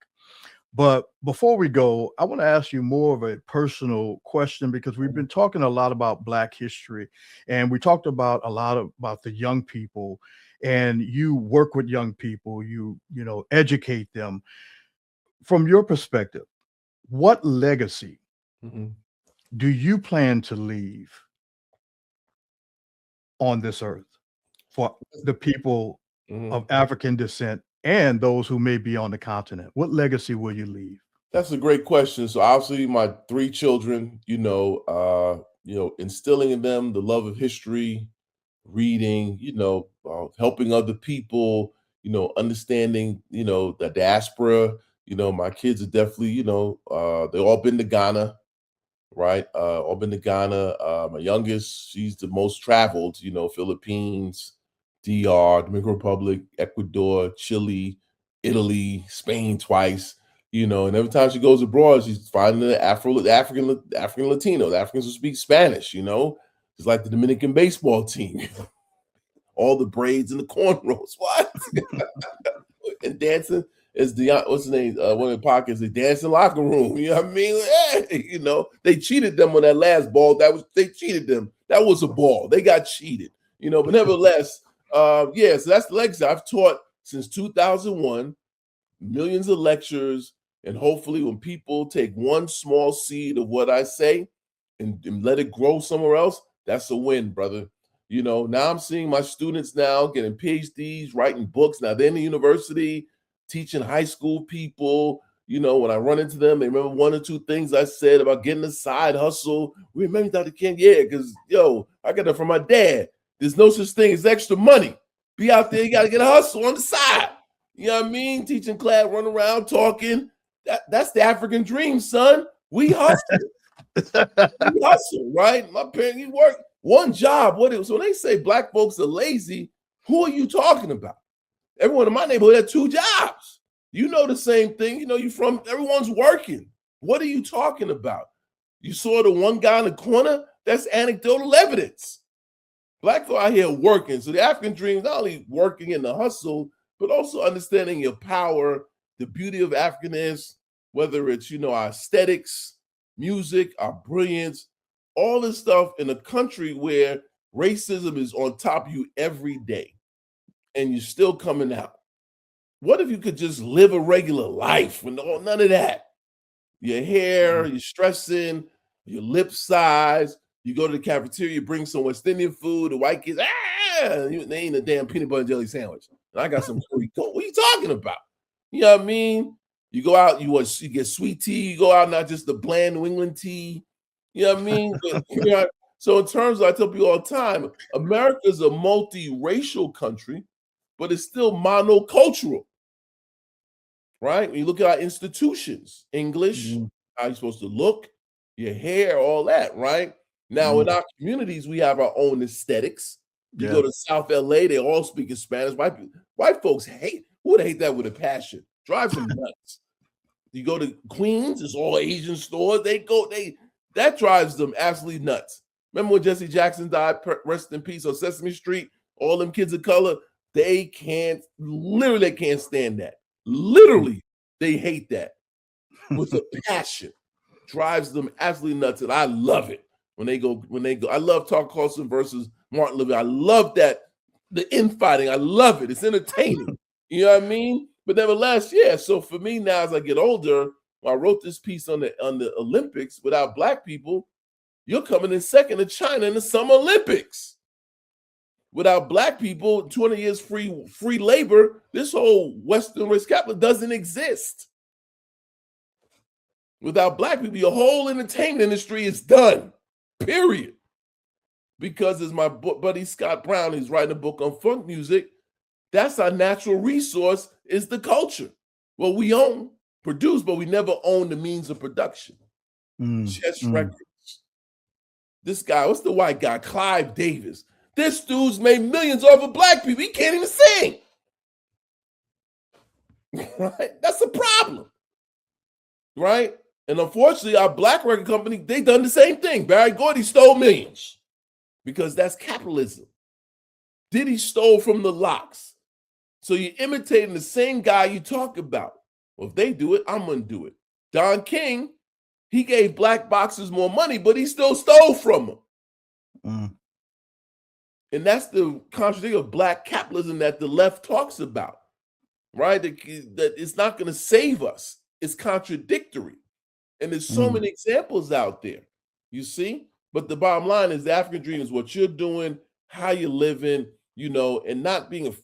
But before we go, I want to ask you more of a personal question because we've been talking a lot about Black history, and we talked about a lot about the young people, and you work with young people, you educate them. From your perspective, what legacy do you plan to leave on this earth for the people of African descent and those who may be on the continent? What legacy will you leave? That's a great question. So obviously my 3 children, instilling in them the love of history, reading, helping other people, understanding, the diaspora. My kids are definitely, they've all been to Ghana, right? All been to Ghana. My youngest, she's the most traveled, Philippines, DR, Dominican Republic, Ecuador, Chile, Italy, Spain twice, and every time she goes abroad, she's finding the African Latino, the Africans who speak Spanish, it's like the Dominican baseball team. All the braids and the cornrows. What? And dancing is what's his name? One of the pockets, the dancing locker room. You know what I mean? Hey, they cheated them on that last ball. They cheated them. That was a ball. They got cheated. But nevertheless, so that's the legacy. I've taught since 2001, millions of lectures, and hopefully when people take one small seed of what I say and let it grow somewhere else, that's a win, brother. Now I'm seeing my students now getting PhDs, writing books. Now they're in the university, teaching high school people. When I run into them, they remember 1 or 2 things I said about getting a side hustle. Remember, Dr. King? Yeah, because, I got that from my dad. There's no such thing as extra money. Be out there, you got to get a hustle on the side. You know what I mean? Teaching class, run around, talking. That's the African dream, son. We hustle. We hustle, right? My parents, he worked. One job, so when they say black folks are lazy, who are you talking about? Everyone in my neighborhood had 2 jobs. You know the same thing. Everyone's working. What are you talking about? You saw the one guy in the corner? That's anecdotal evidence. Black folk out here working. So the African dream is not only working in the hustle, but also understanding your power, the beauty of Africanness, whether it's, our aesthetics, music, our brilliance, all this stuff in a country where racism is on top of you every day and you're still coming out. What if you could just live a regular life with none of that? Your hair, you're stressing, your lip size. You go to the cafeteria, bring some West Indian food. The white kids, they ain't a damn peanut butter and jelly sandwich. And I got some curry goat. What are you talking about? You know what I mean? You go out, you get sweet tea. You go out, not just the bland New England tea. You know what I mean? But, so in terms of, I tell people all the time, America is a multiracial country, but it's still monocultural. Right? When you look at our institutions, English, how you're supposed to look, your hair, all that, right? Now, in our communities, we have our own aesthetics. You go to South LA, they all speak in Spanish. White folks who would hate that with a passion? Drives them nuts. You go to Queens, it's all Asian stores. That drives them absolutely nuts. Remember when Jesse Jackson died, rest in peace, on Sesame Street, all them kids of color, they can't stand that. Literally, they hate that with a passion. Drives them absolutely nuts, and I love it when they go. I love Tucker Carlson versus Martin Luther. I love that, the infighting. I love it. It's entertaining. You know what I mean? But nevertheless, yeah. So for me now, as I get older, when I wrote this piece on the Olympics, without Black people, you're coming in second to China in the Summer Olympics. Without Black people, 20 years free labor, this whole Western race capital doesn't exist. Without Black people, your whole entertainment industry is done, period. Because as my buddy Scott Brown, he's writing a book on funk music, that's our natural resource, is the culture. Well, we produce, but we never own the means of production. Chess Records. This guy, what's the white guy? Clive Davis. This dude's made millions off of Black people. He can't even sing. Right? That's a problem. Right? And unfortunately, our Black record company, they done the same thing. Barry Gordy stole millions because that's capitalism. Diddy stole from the Locks. So you're imitating the same guy you talk about. Well, if they do it, I'm going to do it. Don King, he gave Black boxers more money, but he still stole from them. And that's the contradiction of Black capitalism that the left talks about, right? That it's not going to save us. It's contradictory. And there's so many examples out there, you see? But the bottom line is the African dream is what you're doing, how you're living, and not being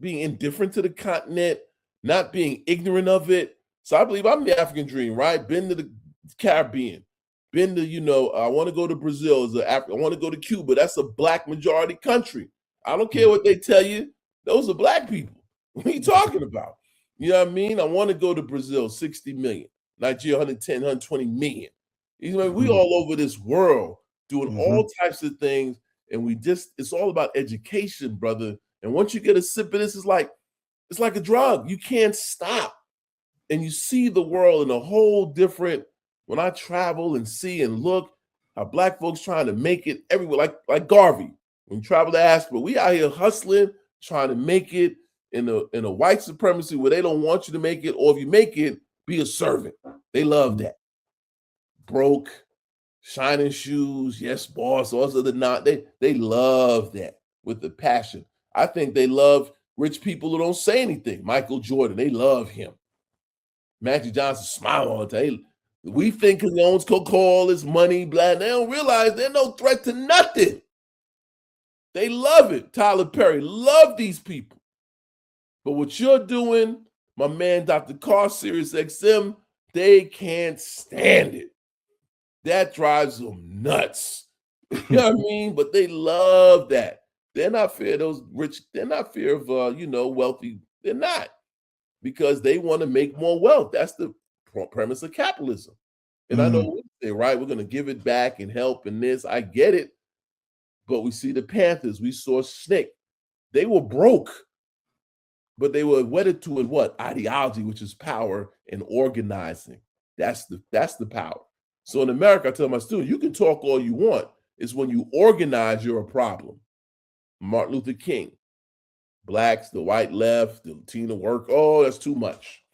indifferent to the continent, not being ignorant of it. So I believe I'm the African dream, right? Been to the Caribbean. Been to, I want to go to Brazil. I want to go to Cuba. That's a Black majority country. I don't care what they tell you. Those are Black people. What are you talking about? You know what I mean? I want to go to Brazil, 60 million. Nigeria, 110, 120 million. We all over this world doing all types of things. And it's all about education, brother. And once you get a sip of this, it's like a drug. You can't stop. And you see the world in a whole different. When I travel and see and look how Black folks trying to make it everywhere, like Garvey, when you travel to diaspora, we out here hustling, trying to make it in a white supremacy where they don't want you to make it, or if you make it, be a servant. They love that. Broke, shining shoes, yes, boss, also the not. They love that with the passion. I think they love rich people who don't say anything. Michael Jordan, they love him. Magic Johnson smile all the time. We think he owns Coca-Cola, his money, blah. They don't realize they're no threat to nothing. They love it. Tyler Perry, love these people. But what you're doing, my man Dr. Carr, Sirius XM, they can't stand it. That drives them nuts. You know what I mean? But they love that. They're not fear of those rich. They're not fear of, wealthy. They're not. Because they want to make more wealth. That's the premise of capitalism. And I know they're right. We're going to give it back and help and this. I get it. But we see the Panthers. We saw Snick. They were broke. But they were wedded to what? Ideology, which is power and organizing. That's the power. So in America, I tell my students, you can talk all you want. It's when you organize, you're a problem. Martin Luther King. Blacks, the white left, the Latino work. Oh, that's too much.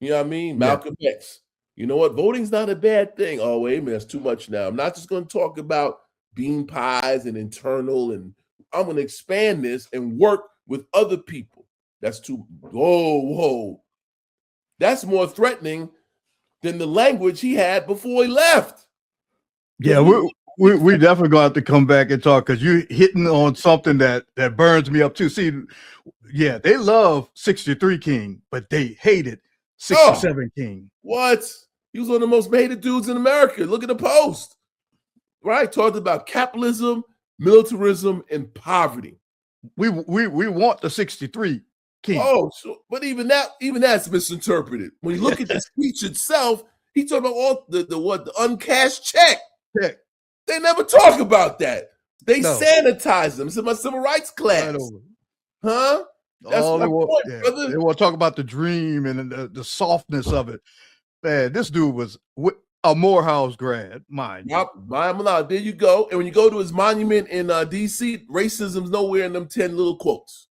You know what I mean? Malcolm X. You know what? Voting's not a bad thing. Oh, wait a minute, that's too much now. I'm not just going to talk about bean pies and internal, and I'm going to expand this and work with other people. That's too, whoa. That's more threatening than the language he had before he left. Yeah, we definitely gonna have to come back and talk, because you're hitting on something that burns me up too. See, yeah, they love 63 King, but they hated 67 King. What? He was one of the most hated dudes in America. Look at the Post. Right? Talked about capitalism, militarism, and poverty. We want the 63 King. Oh, so, but even that's misinterpreted. When you look at the speech itself, he talked about all the uncashed check. They never talk about that. They sanitize them. It's in my civil rights class. Huh? That's all my they want, point, brother. They want to talk about the dream and the softness of it. Man, this dude was a Morehouse grad, mind you. There you go. And when you go to his monument in D.C., racism's nowhere in them 10 little quotes.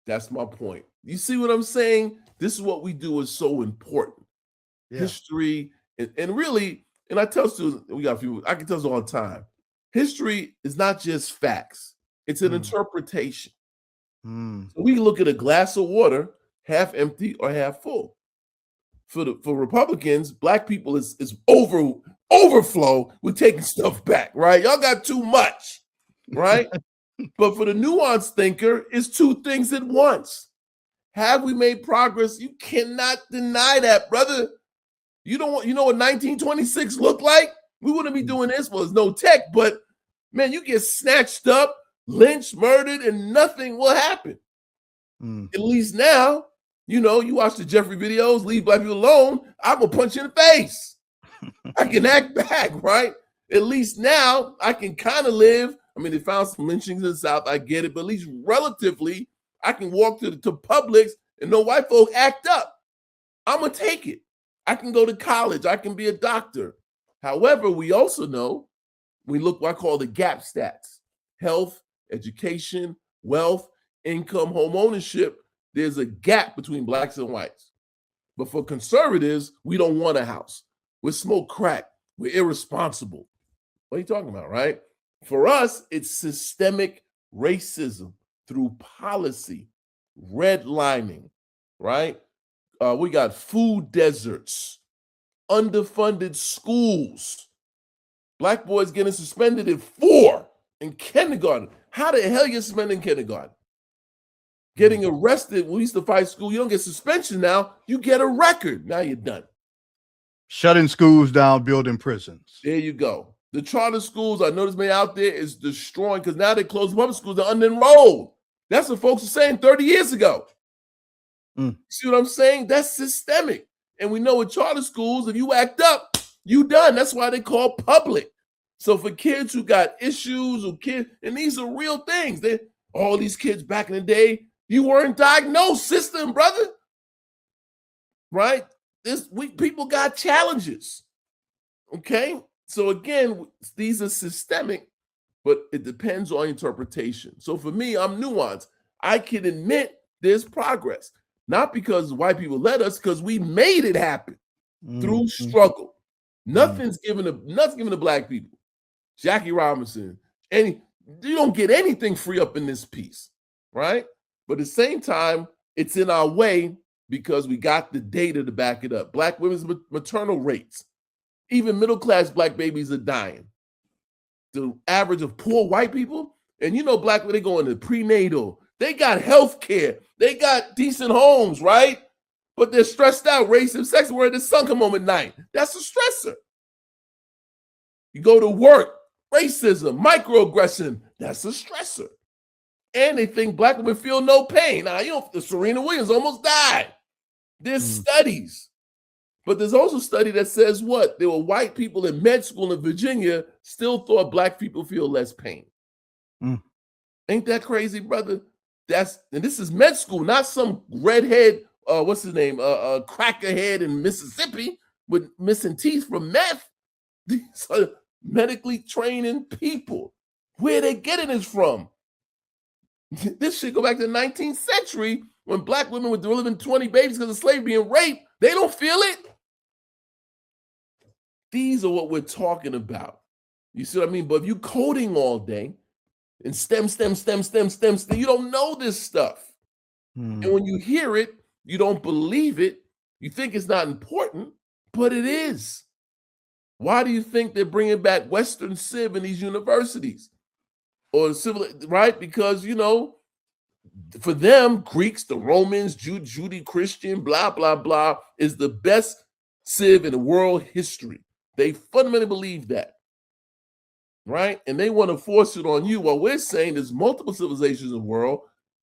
That's my point. You see what I'm saying? This is what we do is so important. Yeah. History, and really, and I tell students, I can tell them all the time, history is not just facts. It's an interpretation. So we look at a glass of water, half empty or half full. For Republicans, Black people is overflow. We're taking stuff back, right? Y'all got too much, right? But for the nuanced thinker, it's two things at once. Have we made progress? You cannot deny that, brother. You know what 1926 looked like? We wouldn't be doing this. Well, there's no tech, but man, you get snatched up, lynched, murdered, and nothing will happen. At least now, you watch the Jeffrey videos, leave Black people alone, I'm gonna punch you in the face. I can act back, right? At least now I can kind of live. I mean, they found some lynchings in the South, I get it, but at least relatively, I can walk to Publix and no white folk act up. I'm gonna take it. I can go to college, I can be a doctor. However, we also know, we look what I call the gap stats: health, education, wealth, income, home ownership. There's a gap between Blacks and whites. But for conservatives, we don't want a house. We smoke crack. We're irresponsible. What are you talking about, right? For us, it's systemic racism through policy, redlining, right? We got food deserts, underfunded schools, Black boys getting suspended at 4 in kindergarten. How the hell you suspended in kindergarten? Getting arrested, we used to fight school. You don't get suspension now. You get a record. Now you're done. Shutting schools down, building prisons. There you go. The charter schools, I noticed many out there, is destroying, because now they close public schools. They're under-enrolled. That's what folks were saying 30 years ago. See what I'm saying? That's systemic. And we know with charter schools, if you act up, you done. That's why they call public. So for kids who got issues, and these are real things. All these kids back in the day, you weren't diagnosed, system, brother. Right? People got challenges. Okay? So again, these are systemic, but it depends on interpretation. So for me, I'm nuanced. I can admit there's progress. Not because white people let us, because we made it happen through struggle. Nothing's given to Black people. Jackie Robinson, you don't get anything free up in this piece, right? But at the same time, it's in our way because we got the data to back it up. Black women's maternal rates, even middle-class Black babies are dying. The average of poor white people, and Black women, they go into prenatal, they got health care, they got decent homes, right? But they're stressed out, racist, sex work, the sun come home at night. That's a stressor. You go to work, racism, microaggression, that's a stressor. And they think Black women feel no pain. Now, Serena Williams almost died. There's studies. But there's also a study that says what? There were white people in med school in Virginia still thought Black people feel less pain. Ain't that crazy, brother? And this is med school, not some redhead, what's his name, crackerhead in Mississippi with missing teeth from meth. These are medically trained people. Where they getting this from? This shit go back to the 19th century when Black women were delivering 20 babies because of slavery being raped. They don't feel it. These are what we're talking about. You see what I mean? But if you coding all day, and stem. You don't know this stuff. And when you hear it, you don't believe it. You think it's not important, but it is. Why do you think they're bringing back Western Civ in these universities? Or civil, right? Because, for them, Greeks, the Romans, Judeo-Christian, blah, blah, blah, is the best civ in the world history. They fundamentally believe that, right? And they want to force it on you. While we're saying there's multiple civilizations in the world,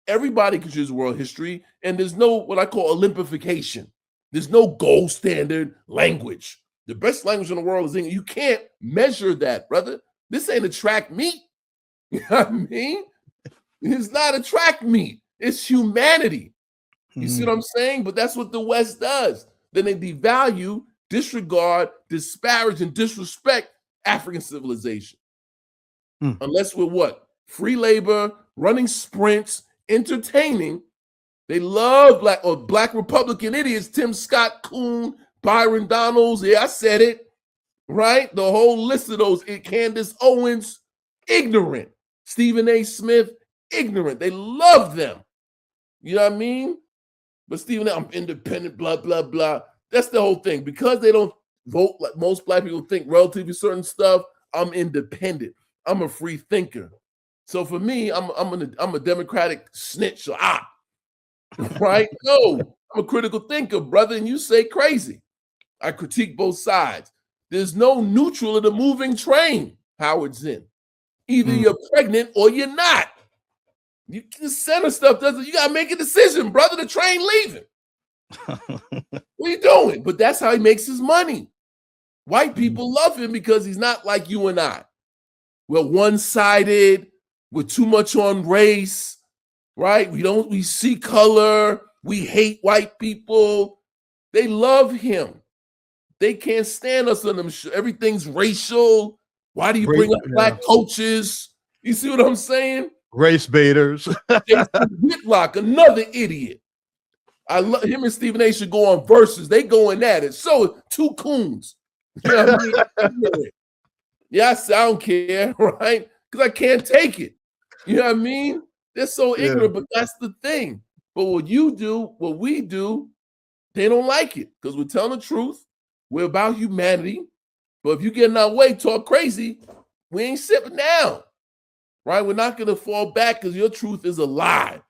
everybody considers world history, and there's no what I call Olympification. There's no gold standard language. The best language in the world is English. You can't measure that, brother. This ain't a track meet. You know what I mean? It's not a track meet. It's humanity. You see what I'm saying? But that's what the West does. Then they devalue, disregard, disparage, and disrespect African civilization. Unless we're what? Free labor, running sprints, entertaining. They love black Republican idiots, Tim Scott, Kuhn, Byron Donalds. Yeah, I said it. Right? The whole list of those. Candace Owens, ignorant. Stephen A. Smith, ignorant. They love them. You know what I mean? But Stephen A., I'm independent, blah, blah, blah. That's the whole thing. Because they don't vote like most black people think relative to certain stuff, I'm independent. I'm a free thinker. So for me, I'm a democratic snitch. So right? No, I'm a critical thinker, brother, and you say crazy. I critique both sides. There's no neutral in the moving train, Howard Zinn. Either you're pregnant or you're not. The center stuff doesn't, you got to make a decision, brother. The train leaving. What are you doing? But that's how he makes his money. White people love him because he's not like you and I. We're one-sided. We're too much on race, right? We see color. We hate white people. They love him. They can't stand us on them. Everything's racial. Why do you bring up black coaches? You see what I'm saying? Race baiters. Whitlock, another idiot. I love him and Stephen A. should go on Versus. They going at it. So two coons. You know what I mean? Yes, I don't care, right? Because I can't take it. You know what I mean? They're so ignorant, but that's the thing. But what we do, they don't like it because we're telling the truth. We're about humanity. But if you get in our way, talk crazy, we ain't sitting down, right? We're not going to fall back because your truth is a lie.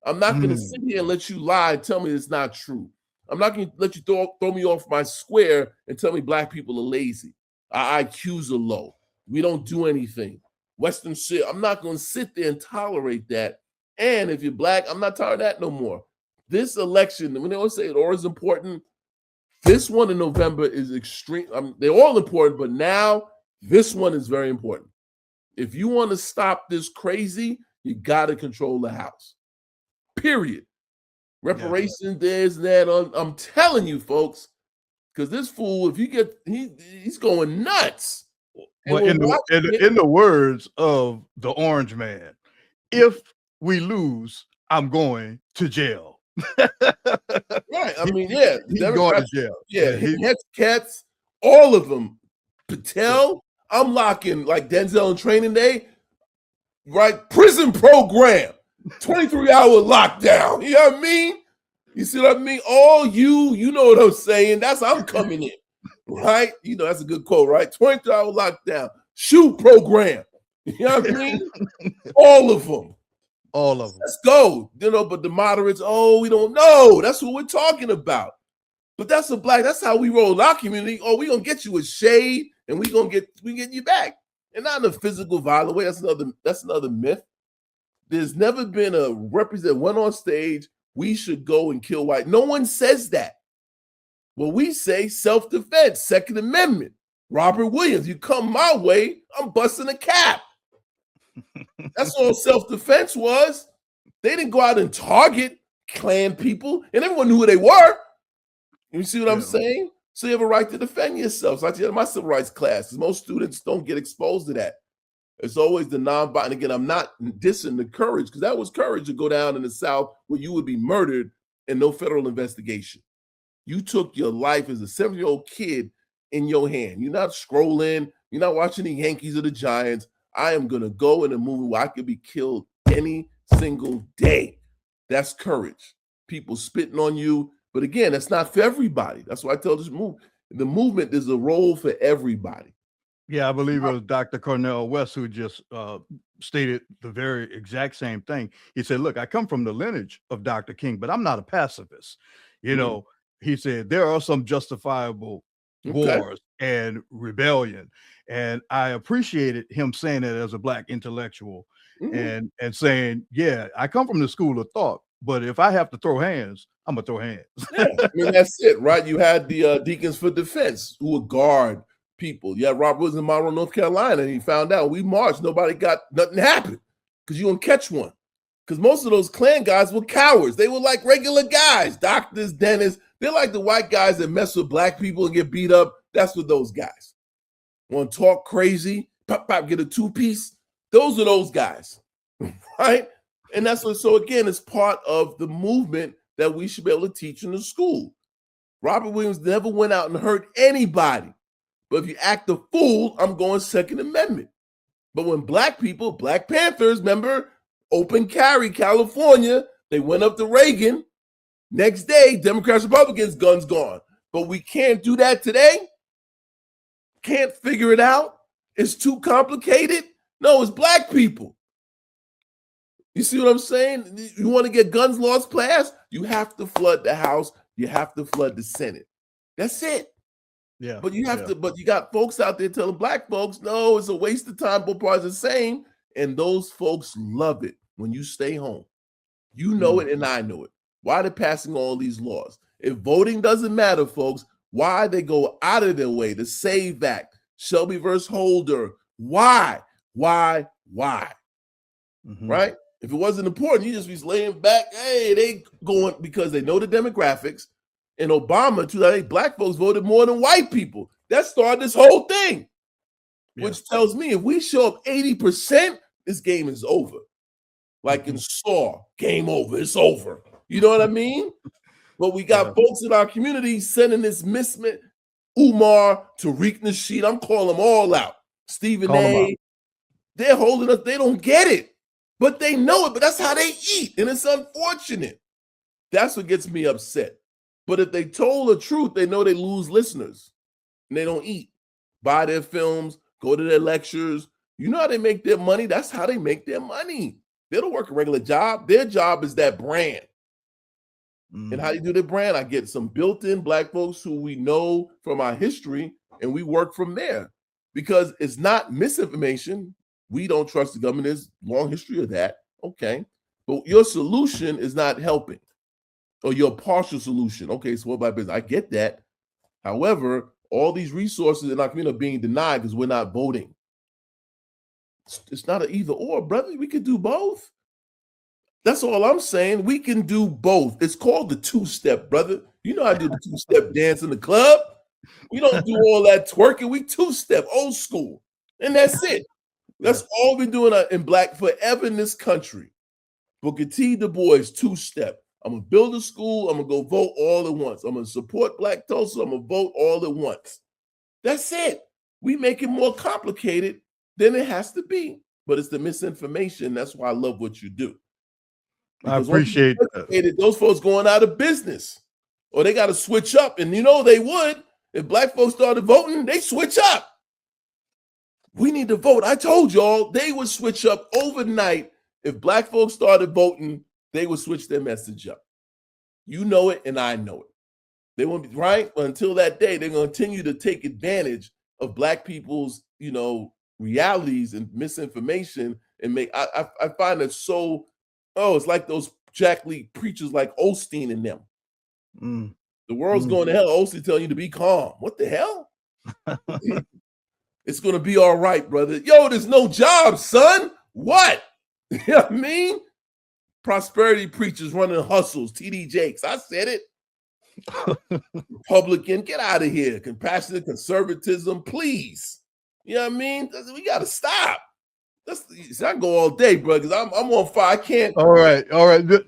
I'm not going to sit here and let you lie and tell me it's not true. I'm not going to let you throw me off my square and tell me black people are lazy. Our IQs are low. We don't do anything. Western shit. I'm not going to sit there and tolerate that. And if you're black, I'm not tolerating that no more. This election, when they always say it always important, this one in November is extreme. They're all important, but now this one is very important. If you want to stop this crazy, you got to control the House. Period. Reparations, this and that. I'm telling you, folks, because this fool, if you get, he's going nuts. Well, in the words of the Orange Man, if we lose, I'm going to jail. Right. I mean, yeah. He's going to jail. Yeah. Cats, all of them. Patel, I'm locking like Denzel in Training Day, right? Prison program, 23-hour lockdown. You know what I mean? You see what I mean? All you know what I'm saying. That's how I'm coming in, right? You know, that's a good quote, right? 23-hour lockdown, shoot program. You know what I mean? All of them. All of them. Let's go. You know, but the moderates, we don't know. That's what we're talking about. But that's how we roll in our community. Oh, we're gonna get you a shade and we get you back. And not in a physical violent way. That's another myth. There's never been a representative went on stage, we should go and kill white. No one says that. Well, we say self-defense, Second Amendment. Robert Williams, you come my way, I'm busting a cap. That's all self-defense was. They didn't go out and target Klan people, and everyone knew who they were. You see what I'm saying? So you have a right to defend yourself. So I tell my civil rights classes, most students don't get exposed to that. It's always the non-violent. And again, I'm not dissing the courage, because that was courage to go down in the South where you would be murdered and no federal investigation. You took your life as a 7-year-old kid in your hand. You're not scrolling. You're not watching the Yankees or the Giants. I am going to go in a movement where I could be killed any single day. That's courage. People spitting on you. But again, that's not for everybody. That's why I tell this movement. The movement is a role for everybody. Yeah, I believe it was Dr. Cornell West who just stated the very exact same thing. He said, look, I come from the lineage of Dr. King, but I'm not a pacifist. You know, he said, there are some justifiable wars and rebellion. And I appreciated him saying that as a Black intellectual and saying, yeah, I come from the school of thought, but if I have to throw hands, I'm going to throw hands. Yeah, I mean, that's it, right? You had the Deacons for Defense who would guard people. Yeah, Rob was in Monroe, North Carolina, and he found out we marched, nothing happened because you don't catch one. Because most of those Klan guys were cowards. They were like regular guys, doctors, dentists. They're like the white guys that mess with Black people and get beat up. That's what those guys want to talk crazy, pop, get a two-piece. Those are those guys, right? And that's what, so again, it's part of the movement that we should be able to teach in the school. Robert Williams never went out and hurt anybody. But if you act a fool, I'm going Second Amendment. But when Black people, Black Panthers, remember, open carry, California, they went up to Reagan. Next day, Democrats, Republicans, guns gone. But we can't do that today. Can't figure it out. It's too complicated. No, it's Black people. You see what I'm saying? You want to get guns laws passed? You have to flood the House. You have to flood the Senate. That's it. Yeah. But you have to, but you got folks out there telling Black folks, no, it's a waste of time. Both parties are the same. And those folks love it when you stay home. You know it and I know it. Why they're passing all these laws? If voting doesn't matter, folks, why they go out of their way to SAVE Act, Shelby versus Holder? Why? Right? If it wasn't important, you just be laying back. Hey, they going because they know the demographics. In Obama, 2008, Black folks voted more than white people. That started this whole thing, which tells me if we show up 80%, this game is over. Like in Saw, game over, it's over. You know what I mean? But we got folks in our community sending this mismet, Umar, Tariq Nasheed, I'm calling them all out. Stephen A. They're holding us, they don't get it. But they know it, but that's how they eat. And it's unfortunate. That's what gets me upset. But if they told the truth, they know they lose listeners. And they don't eat. Buy their films, go to their lectures. You know how they make their money? That's how they make their money. They don't work a regular job. Their job is that brand. And how do you do the brand? I get some built-in Black folks who we know from our history, and we work from there. Because it's not misinformation. We don't trust the government. There's a long history of that. Okay. But your solution is not helping. Or your partial solution. Okay, so what about business? I get that. However, all these resources in our community are being denied because we're not voting. It's not an either or, brother. We can do both. That's all I'm saying. We can do both. It's called the two-step, brother. You know how to do the two-step dance in the club. We don't do all that twerking. We two-step, old school. And that's it. That's all we're doing in Black forever in this country. Booker T. Du Bois, two-step. I'm going to build a school. I'm going to go vote all at once. I'm going to support Black Tulsa. I'm going to vote all at once. That's it. We make it more complicated than it has to be. But it's the misinformation. That's why I love what you do. Because I appreciate that. Those folks going out of business. Or they got to switch up. And you know they would. If Black folks started voting, they switch up. We need to vote. I told y'all they would switch up overnight. If Black folks started voting, they would switch their message up. You know it, and I know it. They won't be right. But until that day, they're going to continue to take advantage of Black people's, realities and misinformation and make. I find it so. Oh, it's like those Jack League preachers like Osteen and them. The world's going to hell. Osteen telling you to be calm. What the hell? It's going to be all right, brother. Yo, there's no job, son. What? You know what I mean? Prosperity preachers running hustles, TD Jakes. I said it. Republican, get out of here. Compassionate conservatism, please. You know what I mean? We got to stop. I go all day, bro, because I'm on fire. I can't. All right.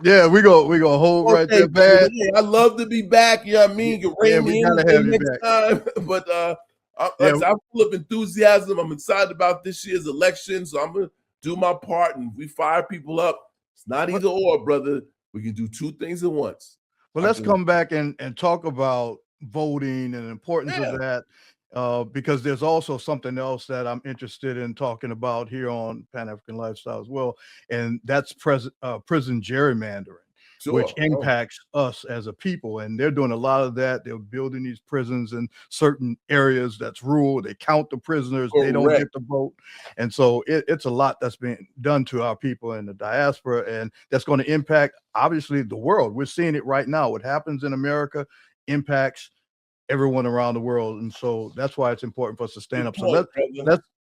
Yeah, we go hold right there, bad. I love to be back. You know what I mean? You can we me gotta have you next back. time. But Like I said, I'm full of enthusiasm. I'm excited about this year's election, so I'm gonna do my part. And we fire people up. It's not either or, brother. We can do two things at once. But let's come back and talk about voting and the importance of that, because there's also something else that I'm interested in talking about here on Pan-African Lifestyle as well, and that's prison gerrymandering, which impacts us as a people. And they're doing a lot of that. They're building these prisons in certain areas that's rural. They count the prisoners. They don't get to vote. And so it's a lot that's being done to our people in the diaspora, and that's going to impact, obviously, the world. We're seeing it right now. What happens in America impacts everyone around the world. And so that's why it's important for us to stand up. So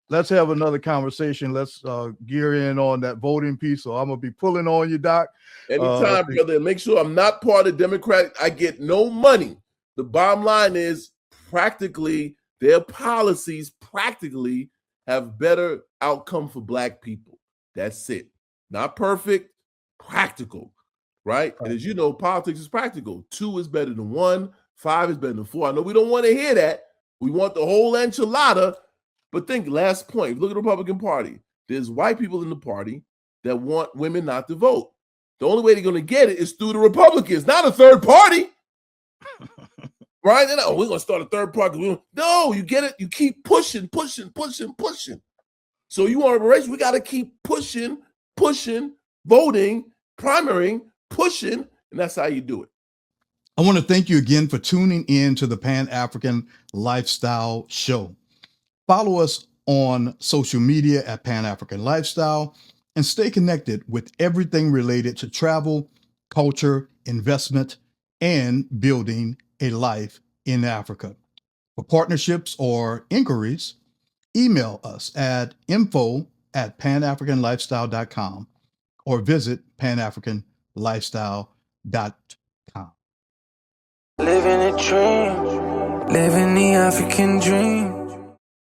let's have another conversation. Let's gear in on that voting piece. So I'm gonna be pulling on you, Doc. Anytime, brother. Make sure I'm not part of Democratic. I get no money. The bottom line is practically their policies practically have better outcome for Black people. That's it. Not perfect, practical, right? And as you know, politics is practical. 2 is better than 1. 5 is better than 4. I know we don't want to hear that. We want the whole enchilada. But think, last point, look at the Republican Party. There's white people in the party that want women not to vote. The only way they're going to get it is through the Republicans, not a third party. Right? They're not, we're going to start a third party. No, you get it. You keep pushing. So you want a race, we got to keep pushing, voting, primarying, pushing, and that's how you do it. I want to thank you again for tuning in to the Pan-African Lifestyle Show. Follow us on social media at Pan-African Lifestyle and stay connected with everything related to travel, culture, investment, and building a life in Africa. For partnerships or inquiries, email us at info@panafricanlifestyle.com or visit panafricanlifestyle.com. Living a dream, living the African dream.